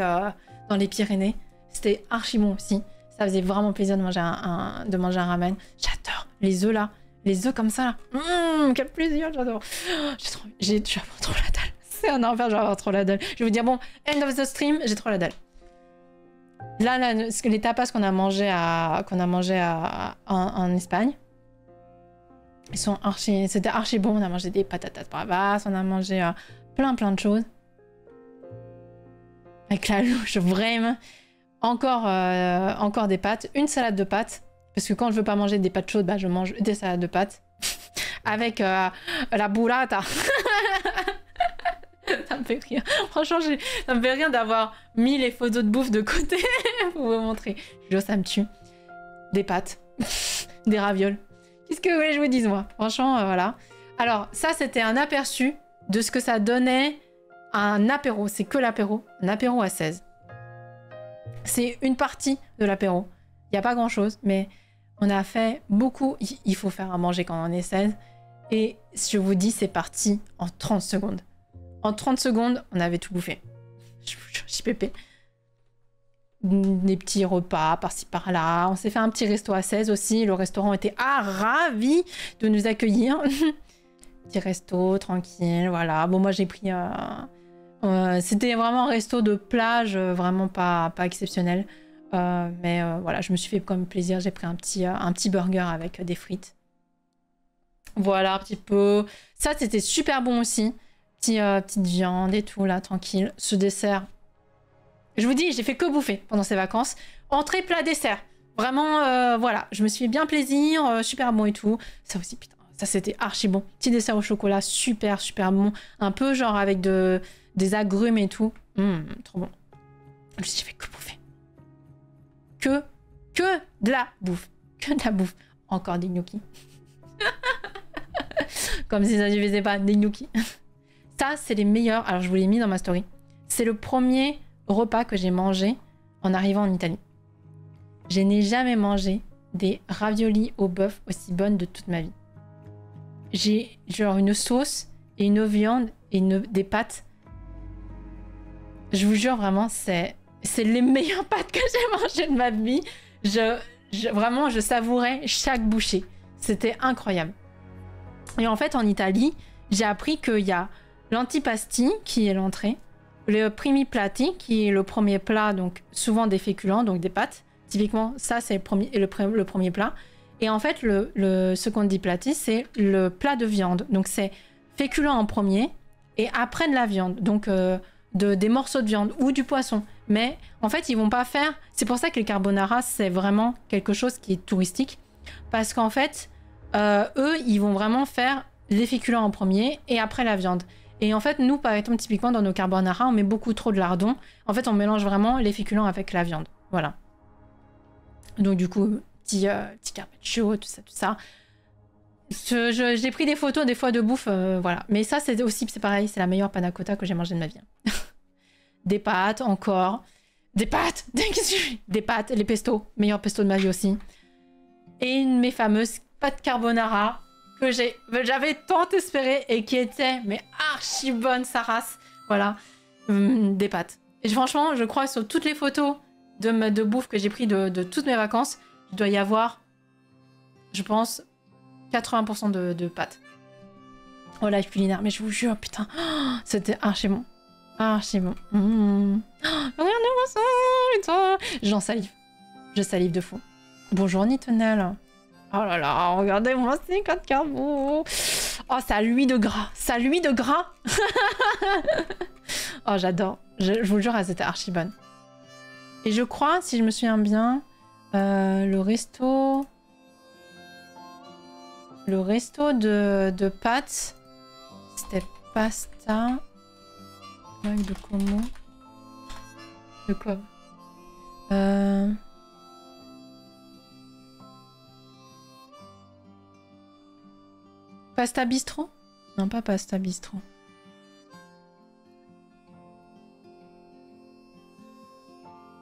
dans les Pyrénées. C'était archi bon aussi. Ça faisait vraiment plaisir de manger un ramen. J'adore. Les œufs, là. Les œufs comme ça, là. Quel plaisir, j'adore. J'ai vraiment trop la dalle. C'est un enfer, je vais avoir trop la dalle. Je vais vous dire, bon, end of the stream, j'ai trop la dalle. Là, les tapas qu'on a mangé en Espagne, ils sont c'était archi bon. On a mangé des patatas bravas, on a mangé plein de choses. Avec la louche, vraiment. Encore des pâtes, une salade de pâtes. Parce que quand je veux pas manger des pâtes chaudes, bah, je mange des salades de pâtes. Avec la burrata. Ça me fait rire. Franchement, ça me fait rire d'avoir mis les photos de bouffe de côté pour vous montrer. Je ça me tue. Des pâtes. Des ravioles. Qu'est-ce que vous voulez que je vous dise, moi? Franchement, voilà. Alors, ça, c'était un aperçu de ce que ça donnait un apéro. C'est que l'apéro. Un apéro à 16. C'est une partie de l'apéro. Il n'y a pas grand-chose, mais on a fait beaucoup. Il faut faire à manger quand on est 16. Et je vous dis, c'est parti en 30 secondes. En 30 secondes, on avait tout bouffé. Je suis pépé. Des petits repas par-ci par-là. On s'est fait un petit resto à 16 aussi. Le restaurant était ravi de nous accueillir. Petit resto, tranquille, voilà. Bon, moi, j'ai pris... c'était vraiment un resto de plage, vraiment pas exceptionnel. Mais voilà, je me suis fait comme plaisir. J'ai pris un petit burger avec des frites. Voilà, un petit peu. Ça, c'était super bon aussi. Petite viande et tout, là, tranquille. Ce dessert. Je vous dis, j'ai fait que bouffer pendant ces vacances. Entrée, plat, dessert. Vraiment, voilà. Je me suis fait bien plaisir. Super bon et tout. Ça aussi, putain, ça, c'était archi bon. Petit dessert au chocolat, super bon. Un peu genre avec des agrumes et tout. Trop bon. Je me suis dit, j'ai fait que bouffer. Que de la bouffe. Que de la bouffe. Encore des gnocchis. Comme si ça ne suffisait pas, des gnocchis. Ça, c'est les meilleurs. Alors, je vous l'ai mis dans ma story. C'est le premier repas que j'ai mangé en arrivant en Italie. Je n'ai jamais mangé des raviolis au bœuf aussi bonnes de toute ma vie. J'ai genre une sauce et une viande et des pâtes. Je vous jure, vraiment, c'est les meilleures pâtes que j'ai mangées de ma vie. Vraiment, je savourais chaque bouchée. C'était incroyable. Et en fait, en Italie, j'ai appris qu'il y a l'antipasti, qui est l'entrée, le primi piatti, qui est le premier plat, donc souvent des féculents, donc des pâtes. Typiquement, ça, c'est le premier plat. Et en fait, le secondi piatti, c'est le plat de viande. Donc, c'est féculent en premier, et après de la viande. Donc, des morceaux de viande ou du poisson. Mais en fait, ils vont pas faire... C'est pour ça que les carbonara, c'est vraiment quelque chose qui est touristique. Parce qu'en fait... eux, ils vont vraiment faire les féculents en premier et après la viande. Et en fait, nous, par exemple, typiquement, dans nos carbonara, on met beaucoup trop de lardons. En fait, on mélange vraiment les féculents avec la viande. Voilà. Donc, du coup, petit carpaccio, tout ça. J'ai pris des photos, des fois, de bouffe, voilà. Mais ça, c'est pareil, c'est la meilleure panna cotta que j'ai mangée de ma vie. Des pâtes, encore. Des pâtes. Des pâtes, les pestos. Meilleur pesto de ma vie aussi. Et mes fameuses pâtes carbonara que j'avais tant espéré et qui étaient mais archi bonnes, sa race. Voilà, des pâtes. Et franchement, je crois que sur toutes les photos de bouffe que j'ai pris de toutes mes vacances, il doit y avoir, je pense, 80% de pâtes. Oh, live culinaire, mais je vous jure, putain, c'était archi bon. Archi bon. Regardez-moi ça, putain. J'en salive. Je salive de fou. Bonjour Nitonel. Oh là là, regardez-moi ces 4 carbos. Oh, ça luit de gras. Ça luit de gras. Oh, j'adore. Je vous le jure, elles étaient archi bonnes. Et je crois, si je me souviens bien, le resto de pâtes, c'était pasta. De comment? De quoi? Pasta bistrot? Non, pas pasta bistrot.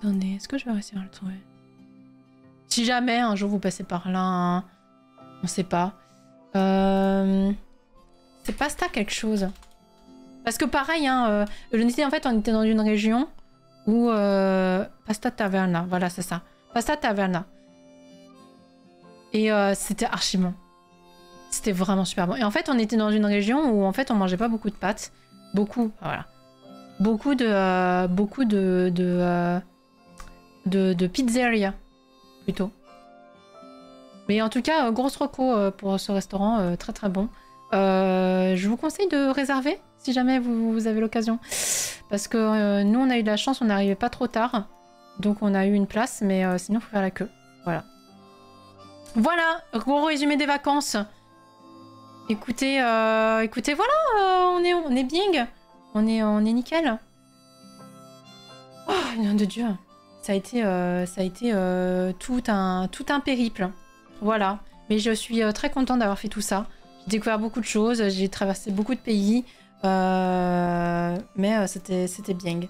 Attendez, est-ce que je vais réussir à le trouver? Si jamais un jour vous passez par là, hein, on sait pas. C'est Pasta quelque chose. Parce que pareil, hein, en fait, on était dans une région où... Pasta Taverna, voilà, c'est ça. Pasta Taverna. Et c'était archi bon. C'était vraiment super bon. Et en fait, on était dans une région où en fait, on mangeait pas beaucoup de pâtes. Beaucoup, voilà. Beaucoup de pizzeria, plutôt. Mais en tout cas, grosse reco pour ce restaurant, très très bon. Je vous conseille de réserver si jamais vous avez l'occasion. Parce que nous, on a eu de la chance, on n'arrivait pas trop tard. Donc on a eu une place, mais sinon, il faut faire la queue. Voilà. Voilà, gros résumé des vacances. Écoutez, voilà, on est bien. On est nickel. Oh, nom de Dieu. Ça a été tout un périple. Voilà. Mais je suis très contente d'avoir fait tout ça. J'ai découvert beaucoup de choses, j'ai traversé beaucoup de pays. Mais c'était bien.